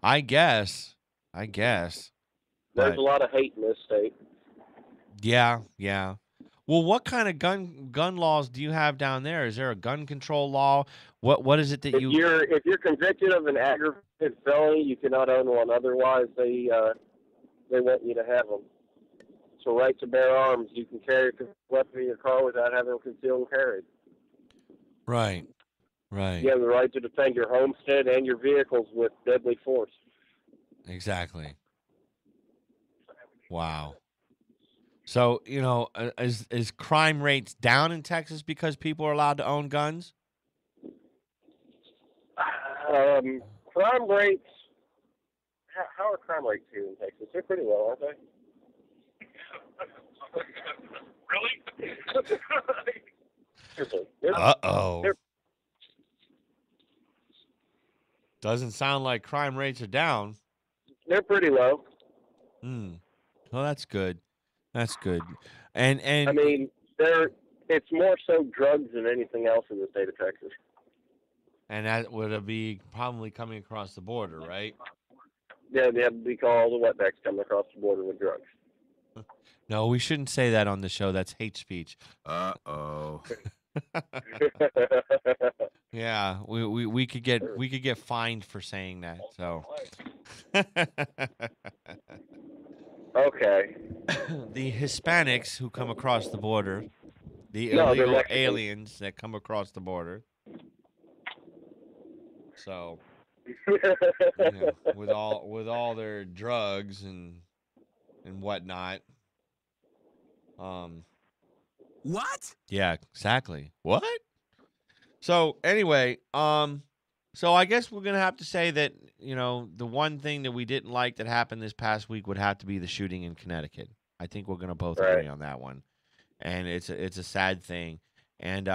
I guess. There's a lot of hate in this state. Yeah. Well, what kind of gun laws do you have down there? Is there a gun control law? What is it that if you're convicted of an aggravated felony, you cannot own one. Otherwise, they want you to have them. So, right to bear arms, you can carry a weapon in your car without having them concealed and carried. Right. You have the right to defend your homestead and your vehicles with deadly force. Exactly. Wow. So, is crime rates down in Texas because people are allowed to own guns? Crime rates. How are crime rates here in Texas? They're pretty low, aren't they? Really? Uh-oh. Doesn't sound like crime rates are down. They're pretty low. Well, that's good. That's good. And I mean, it's more so drugs than anything else in the state of Texas. And that would be probably coming across the border, right? Yeah, they have to be called the wetbacks coming across the border with drugs. No, we shouldn't say that on the show. That's hate speech. Uh-oh. Yeah, we could get fined for saying that. So. Okay. The Hispanics who come across the border, the illegal aliens that come across the border. So, with all their drugs and whatnot. What? Yeah, exactly. What? So anyway, so I guess we're gonna have to say that the one thing that we didn't like that happened this past week would have to be the shooting in Connecticut. I think we're gonna both agree on that one, and it's a sad thing. And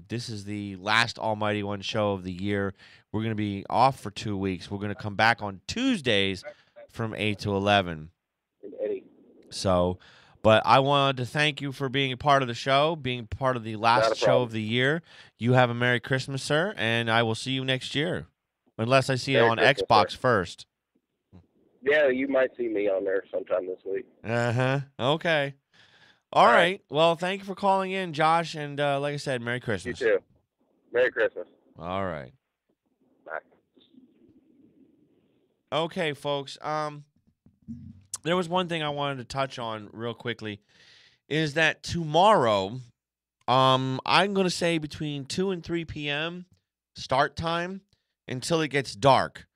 this is the last Almighty One show of the year. We're gonna be off for 2 weeks. We're gonna come back on Tuesdays from 8 to 11. So. But I wanted to thank you for being a part of the show, being part of the last show of the year. You have a Merry Christmas, sir, and I will see you next year. Unless I see you on Xbox first. Yeah, you might see me on there sometime this week. Okay. All right. Well, thank you for calling in, Josh. And like I said, Merry Christmas. You too. Merry Christmas. All right. Bye. Okay, folks. There was one thing I wanted to touch on real quickly, is that tomorrow, I'm going to say between 2 and 3 p.m. start time until it gets dark.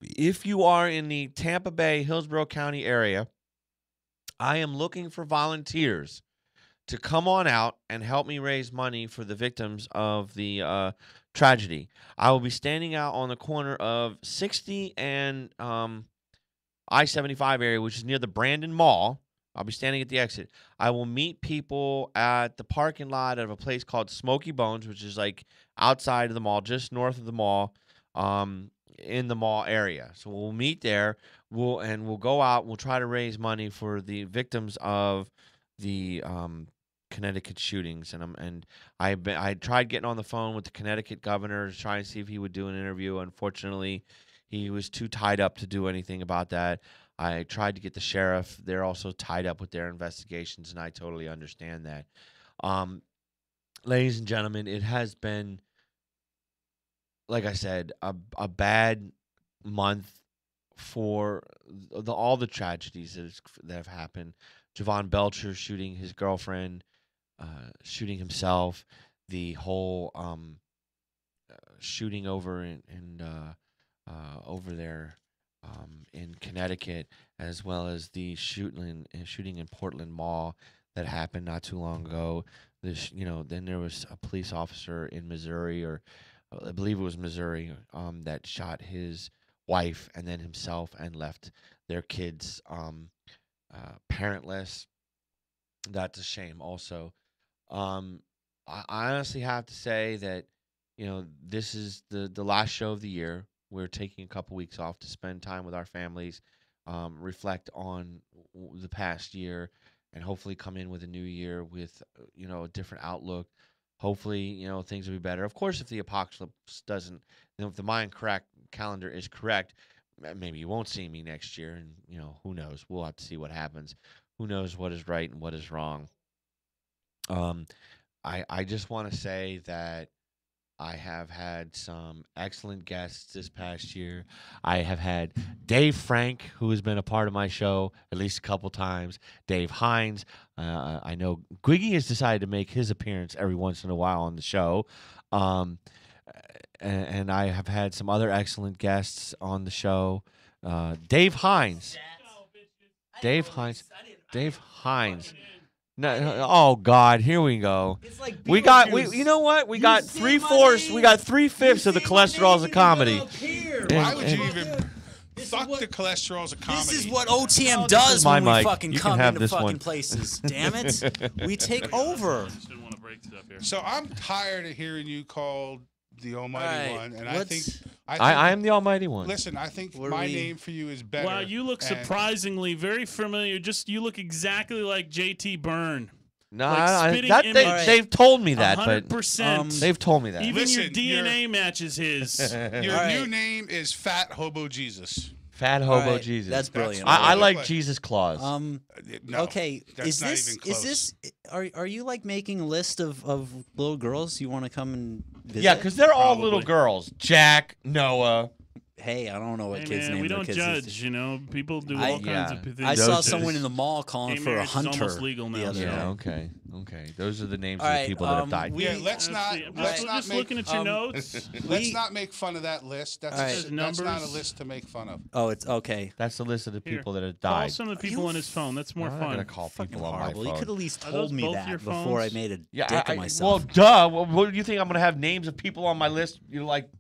If you are in the Tampa Bay, Hillsborough County area, I am looking for volunteers to come on out and help me raise money for the victims of the tragedy. I will be standing out on the corner of 60 and I-75 area, which is near the Brandon Mall. I'll be standing at the exit. I will meet people at the parking lot of a place called Smoky Bones, which is like outside of the mall, just north of the mall, in the mall area. So we'll meet there. We'll go out. We'll try to raise money for the victims of the Connecticut shootings. And I tried getting on the phone with the Connecticut governor to try and see if he would do an interview. Unfortunately, he was too tied up to do anything about that. I tried to get the sheriff. They're also tied up with their investigations, and I totally understand that. Ladies and gentlemen, it has been, like I said, a bad month for all the tragedies that have happened. Javon Belcher shooting his girlfriend, shooting himself, the whole shooting over over there in Connecticut, as well as the shooting in Portland Mall that happened not too long ago. Then there was a police officer in Missouri, or I believe it was Missouri, that shot his wife and then himself and left their kids parentless. That's a shame also. I honestly have to say that, this is the last show of the year. We're taking a couple weeks off to spend time with our families, reflect on the past year, and hopefully come in with a new year with, a different outlook. Hopefully, things will be better. Of course, if the apocalypse doesn't, if the Mayan calendar is correct, maybe you won't see me next year, and who knows? We'll have to see what happens. Who knows what is right and what is wrong? I just want to say that I have had some excellent guests this past year. I have had Dave Frank, who has been a part of my show at least a couple times. Dave Hines. I know Gwiggy has decided to make his appearance every once in a while on the show. And I have had some other excellent guests on the show. Dave Hines. Dave Hines. No, oh God, here we go. It's like we you know what? We got 3/4, we got 3/5 of the cholesterol's of comedy. Why would you even fuck the cholesterol's of comedy? This is what OTM does when we fucking come into fucking one. places. Damn it. We take over. So I'm tired of hearing you called the Almighty One, and I think I am the Almighty One. Listen, I think my name for you is better. Wow, you look surprisingly very familiar. You look exactly like JT Byrne. No, Like they've told me that, 100%. but they've told me that. Even your DNA matches his. Your new name is Fat Hobo Jesus. Fat Hobo Jesus. That's brilliant. I like Jesus Claus. No, okay, that's not even close. is this are you like making a list of little girls you want to come and visit? Yeah, because they're all little girls. Jack, Noah. Hey, I don't know what Hey, kids' man, names we are. don't judge, People do all kinds of things. I saw someone in the mall calling Gay for a marriage is hunter almost legal now, the other day. Okay. Those are the names All of the right, people that have died. Let's not just make, looking at your notes. Let's not make fun of that list. That's, All right. that's not a list to make fun of. Oh, it's okay. That's the list of the people that have Call died. some of the people on his phone. That's more I'm not fun. gonna call people on my Horrible. You phone. could at least Are told those me both that your before I phones? made a Yeah, dick of well, myself. duh. What do you think? I'm gonna have names of people on my list? You're like,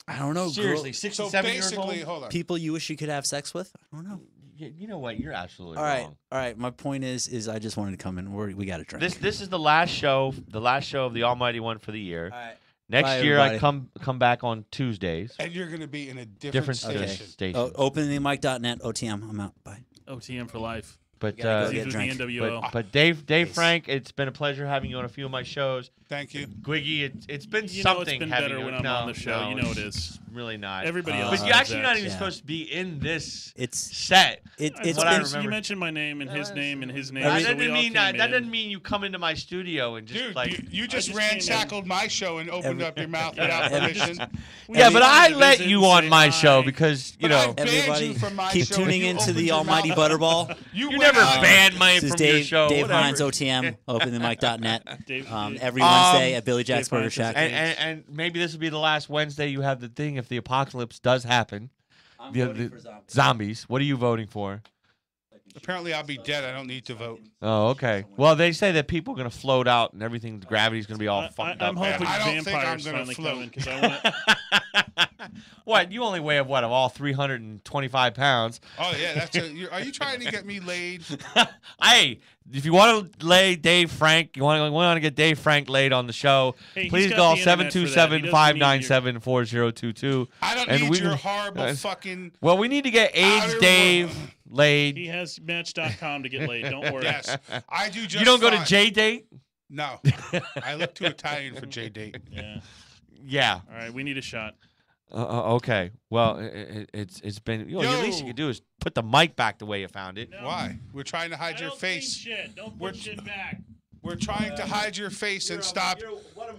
I don't know. seriously, girl, 67 years old. Hold on. people you wish you could have sex with? I don't know. You know what? You're absolutely All right, wrong. all right. My point is, I just wanted to come in. We got to drink. This is the last show of the Almighty One for the year. All right. Next Bye, year everybody. I come back on Tuesdays. And you're going to be in a Different station. station. Openthemic.net. OTM. I'm out. Bye. OTM for life. But gotta go get He's drink. with the NWO. but Dave Frank, it's been a pleasure having you on a few of my shows. Thank you. Gwiggy, it's been You know something. it's been having better you. when I'm No, on the show. no, You know it it's is. really not. Everybody else. But you're knows actually that. not even Yeah. supposed to be in this It's set. it's what I been remember. You mentioned my name and his name and his name. That so we doesn't all mean came that in. doesn't mean you come into my studio and just Dude, like. you just just came in. ransackled my show and opened up your mouth without permission. Yeah, but I wanted to let visit you and on say my hi. show because you But I know banned everybody you from my keep show tuning and you into opened the your Almighty mouth. Butterball. you went never out- banned my This is from your show. Dave whatever. Hines, OTM. Openthemic.net. Dave- Every Wednesday at Billy Dave Jack's Burger Hines is Shack. And maybe this will be the last Wednesday you have the thing if the apocalypse does happen. I'm The- voting the for zombies. Zombies. What are you voting for? Apparently, I'll be dead. I don't need to vote. Oh, okay. Well, they say that people are gonna float out and everything. Gravity's gonna be all fucked I'm up. hoping I don't think I'm vampires gonna finally float. come in because I want. What? You only weigh what of all 325 pounds? Oh yeah, are you trying to get me laid? Hey, if you want to lay Dave Frank, you want to get Dave Frank laid on the show, Hey, he's please got call the internet for that. He doesn't need 727-597-4022. I don't And need we your can- horrible fucking. Well, we need to get AIDS outer Dave world. laid. He has Match.com to get laid. Don't worry. Yes, I do. Just You don't go to fine. J-Date? No, I look too Italian for J-Date. Yeah. Yeah. All right, we need a shot. Okay. Well, it's been. The least you can do is put the mic back the way you found it. Why? We're trying to hide your face. Shit. Don't put shit back. We're trying to hide your face and stop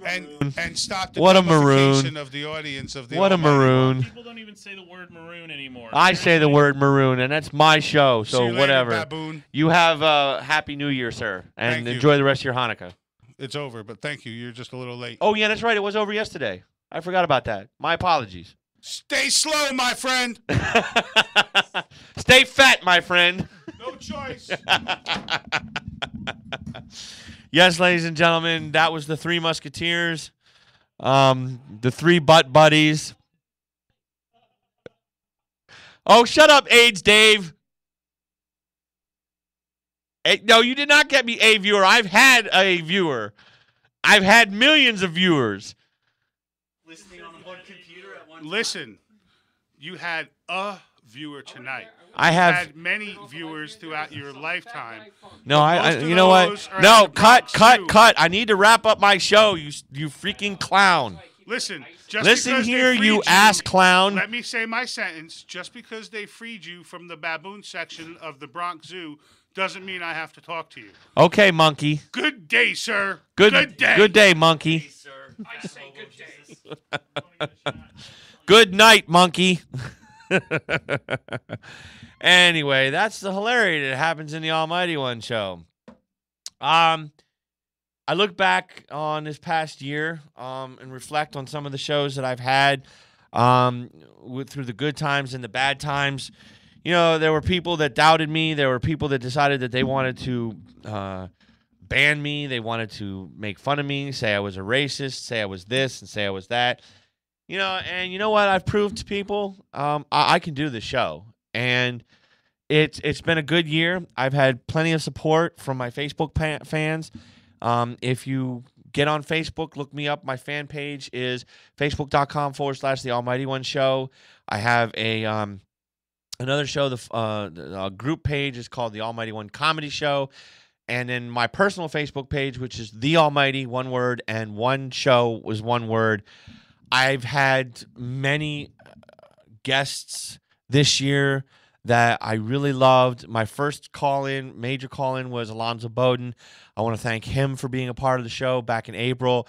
and stop the What a gamification maroon. of the audience of the. What a Almighty maroon. People don't even say the word maroon anymore. I say the word maroon, and that's my show. See So you later, whatever. baboon. You have a happy New Year, sir, and Thank you. enjoy the rest of your Hanukkah. It's over, but thank you. You're just a little late. Oh yeah, that's right. It was over yesterday. I forgot about that. My apologies. Stay slow, my friend. Stay fat, my friend. No choice. Yes, ladies and gentlemen, that was the Three Musketeers, the Three Butt Buddies. Oh, shut up, AIDS Dave. No, you did not get me a viewer. I've had a viewer. I've had millions of viewers. Listening on one computer at one Listen, you had a viewer tonight. I You have- had many viewers throughout your lifetime. No, Most of you know what? those are No, at the Bronx Zoo. cut. I need to wrap up my show, you freaking clown. Listen, just Listen because here, they freed you ass clown. Let me say my sentence. Just because they freed you from the baboon section of the Bronx Zoo doesn't mean I have to talk to you. Okay, monkey. Good day, sir. Good day. Good day, monkey. I say good day. Good night, monkey. Anyway, that's the hilarity that happens in the Almighty One show. I look back on this past year and reflect on some of the shows that I've had through the good times and the bad times. You know, there were people that doubted me. There were people that decided that they wanted to ban me. They wanted to make fun of me, say I was a racist, say I was this, and say I was that. You know, and you know what? I've proved to people I can do the show. And it's been a good year. I've had plenty of support from my Facebook fans. If you get on Facebook, look me up. My fan page is facebook.com/The Almighty One Show. I have a another show. The group page is called The Almighty One Comedy Show. And then my personal Facebook page, which is The Almighty, one word, and one show was one word. I've had many guests this year that I really loved. My first major call-in was Alonzo Bowden. I want to thank him for being a part of the show back in April.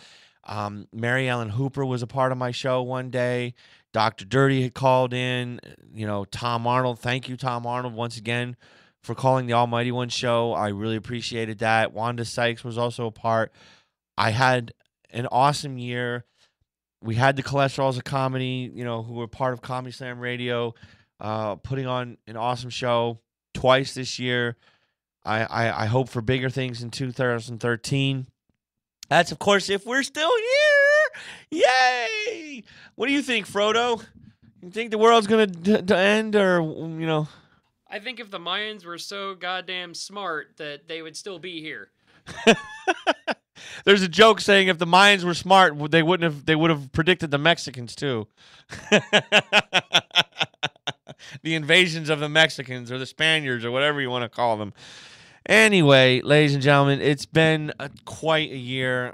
Mary Ellen Hooper was a part of my show one day. Dr. Dirty had called in. You know, Tom Arnold. Thank you, Tom Arnold, once again for calling the Almighty One show. I really appreciated that. Wanda Sykes was also a part. I had an awesome year. We had the Cholesterols of Comedy, you know, who were part of Comedy Slam Radio, putting on an awesome show twice this year. I hope for bigger things in 2013. That's, of course, if we're still here. Yay! What do you think, Frodo? You think the world's going to end, or, you know? I think if the Mayans were so goddamn smart that they would still be here. There's a joke saying if the Mayans were smart, they would have predicted the Mexicans too. The invasions of the Mexicans or the Spaniards or whatever you want to call them. Anyway, ladies and gentlemen, it's been quite a year.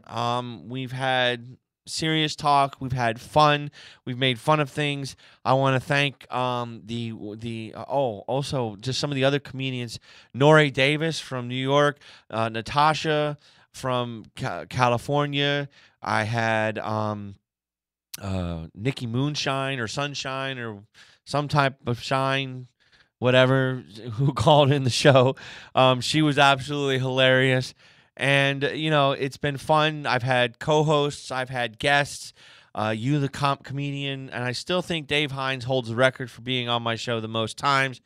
We've had serious talk. We've had fun. We've made fun of things. I want to thank also just some of the other comedians. Nore Davis from New York, Natasha from California. I had Nikki Moonshine or Sunshine or some type of shine, whatever, who called in the show. She was absolutely hilarious. And, you know, it's been fun. I've had co-hosts. I've had guests. You, the comedian. And I still think Dave Hines holds the record for being on my show the most times.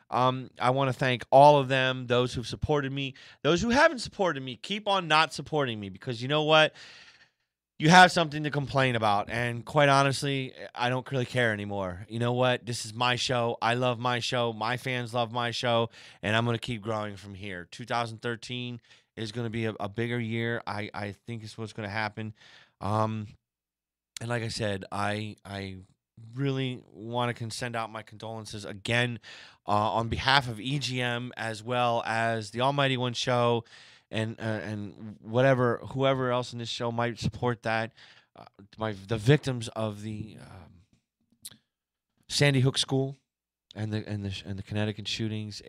I want to thank all of them, those who've supported me. Those who haven't supported me, keep on not supporting me, because you know what? you have something to complain about. And quite honestly, I don't really care anymore. You know what? This is my show. I love my show. My fans love my show. And I'm going to keep growing from here. 2013 is going to be a bigger year. I think is what's going to happen. And like I said, I really want to send out my condolences again on behalf of EGM as well as the Almighty One show and whoever else in this show might support that. The victims of the Sandy Hook School and the Connecticut shootings.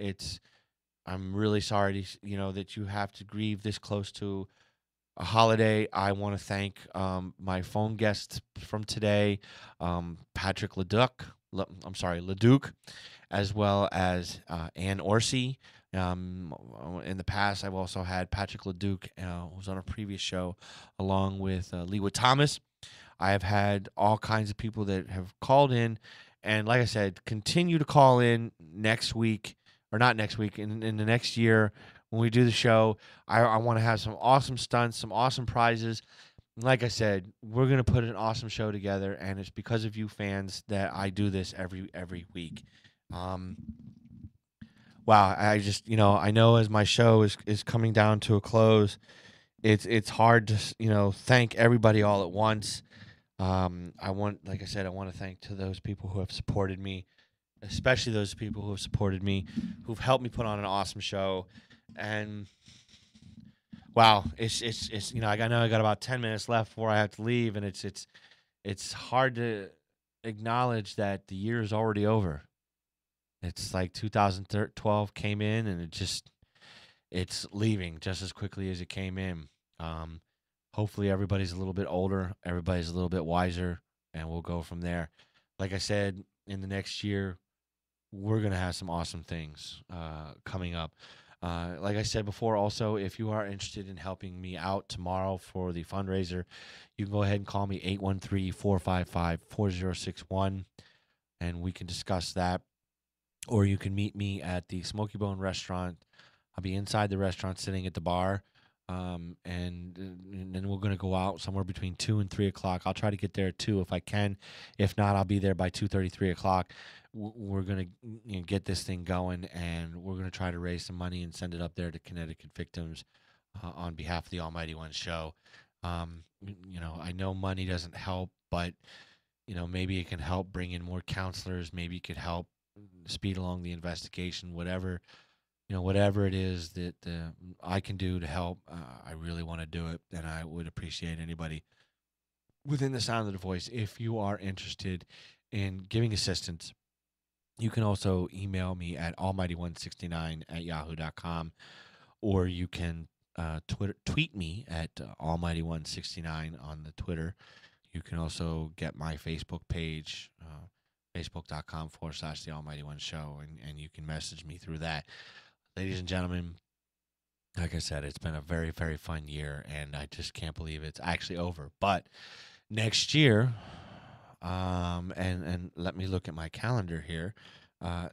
I'm really sorry that you have to grieve this close to a holiday. I want to thank my phone guests from today, Patrick Leduc, as well as Ann Orsi. In the past, I've also had Patrick Leduc, who was on a previous show, along with Leewood Thomas. I have had all kinds of people that have called in, and like I said, continue to call in next week, or not next week, in the next year when we do the show. I want to have some awesome stunts, some awesome prizes. Like I said, we're going to put an awesome show together, and it's because of you fans that I do this every week. Wow, I just, I know as my show is coming down to a close, it's hard to, thank everybody all at once. Like I said, I want to thank to those people who have supported me, especially those people who have supported me, who've helped me put on an awesome show. And wow, it's I know I got about 10 minutes left before I have to leave, and it's hard to acknowledge that the year is already over. It's like 2012 came in, and it's leaving just as quickly as it came in. Hopefully everybody's a little bit older, everybody's a little bit wiser, and we'll go from there. Like I said, in the next year, we're going to have some awesome things coming up. Like I said before, also, if you are interested in helping me out tomorrow for the fundraiser, you can go ahead and call me 813-455-4061, and we can discuss that. Or you can meet me at the Smoky Bone restaurant. I'll be inside the restaurant sitting at the bar, and then we're going to go out somewhere between 2 and 3 o'clock. I'll try to get there at 2 if I can. If not, I'll be there by 2:30, 3 o'clock. We're going to get this thing going, and we're going to try to raise some money and send it up there to Connecticut victims on behalf of the Almighty One show. I know money doesn't help, but, maybe it can help bring in more counselors. Maybe it could help speed along the investigation, whatever it is that I can do to help. I really want to do it, and I would appreciate anybody within the sound of the voice. If you are interested in giving assistance, you can also email me at almighty169@yahoo.com, or you can tweet me at almighty169 on the Twitter. You can also get my Facebook page, facebook.com/The Almighty One Show, and you can message me through that. Ladies and gentlemen, like I said, it's been a very, very fun year, and I just can't believe it's actually over. But next year, and let me look at my calendar here.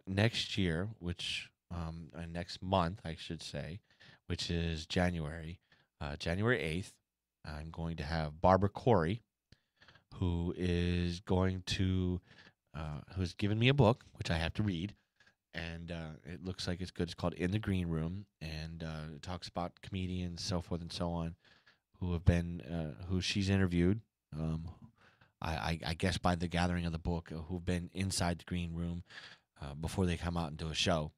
Next year, next month, I should say, which is January 8th, I'm going to have Barbara Corey, who is going to who's given me a book, which I have to read, and it looks like it's good. It's called In the Green Room, and it talks about comedians, so forth and so on, who she's interviewed, I guess by the gathering of the book, who've been inside the green room before they come out and do a show.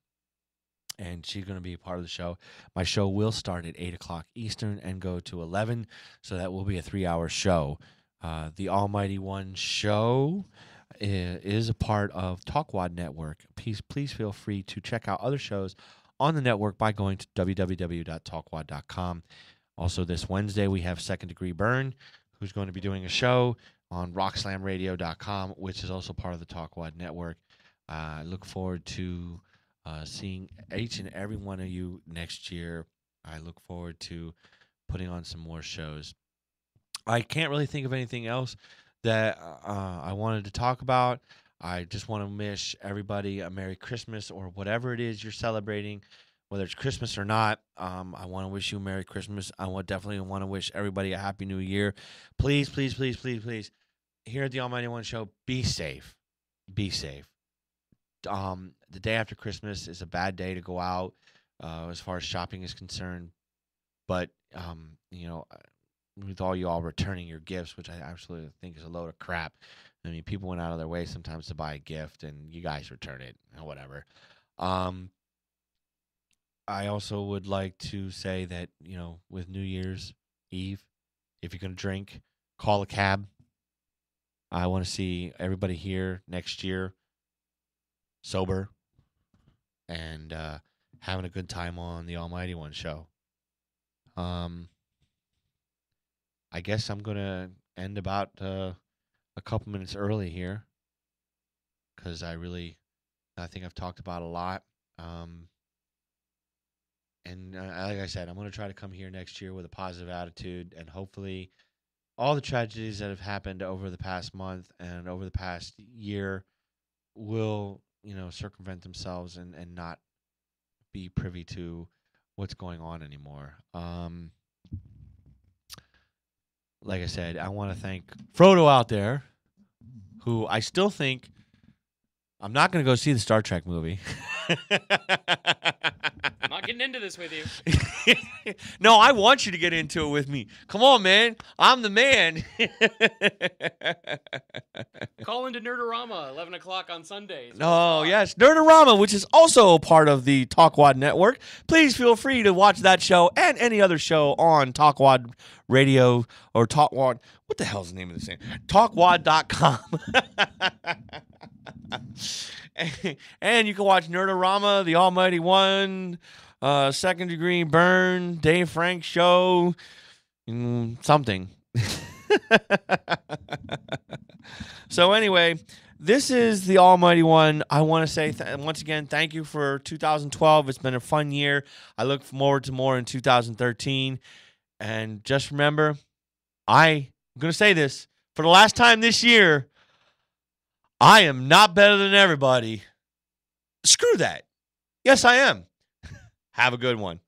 And she's going to be a part of the show. My show will start at 8 o'clock Eastern and go to 11, so that will be a 3-hour show. The Almighty One show is a part of Talkwad Network. Please feel free to check out other shows on the network by going to www.talkwad.com. Also, this Wednesday, we have Second Degree Burn, who's going to be doing a show on rockslamradio.com, which is also part of the Talkwad Network. I look forward to seeing each and every one of you next year. I look forward to putting on some more shows. I can't really think of anything else that I wanted to talk about. I just want to wish everybody a Merry Christmas, or whatever it is you're celebrating, whether it's Christmas or not. I want to wish you a Merry Christmas. I definitely want to wish everybody a Happy New Year. Please, please, please, please, please, here at the Almighty One Show, be safe. Be safe. The day after Christmas is a bad day to go out as far as shopping is concerned. But, with all you all returning your gifts, which I absolutely think is a load of crap. I mean, people went out of their way sometimes to buy a gift, and you guys return it and whatever. I also would like to say that, with New Year's Eve, if you're going to drink, call a cab. I want to see everybody here next year sober and having a good time on the Almighty One Show. I guess I'm going to end about a couple minutes early here because I think I've talked about a lot. And like I said, I'm going to try to come here next year with a positive attitude, and hopefully all the tragedies that have happened over the past month and over the past year will, circumvent themselves and not be privy to what's going on anymore. Like I said, I want to thank Frodo out there, who I still think I'm not going to go see the Star Trek movie. I'm not getting into this with you. No, I want you to get into it with me. Come on, man. I'm the man. Call into Nerdorama, 11 o'clock on Sundays. Oh, yes. Nerdorama, which is also part of the Talkwad Network. Please feel free to watch that show and any other show on Talkwad Radio or Talkwad. What the hell's the name of this thing? Talkwad.com. And you can watch Nerdorama, The Almighty One, Second Degree Burn, Dave Frank Show, something. So anyway, this is The Almighty One. I want to say once again, thank you for 2012. It's been a fun year. I look forward to more in 2013. And just remember, I'm going to say this for the last time this year, I am not better than everybody. Screw that. Yes, I am. Have a good one.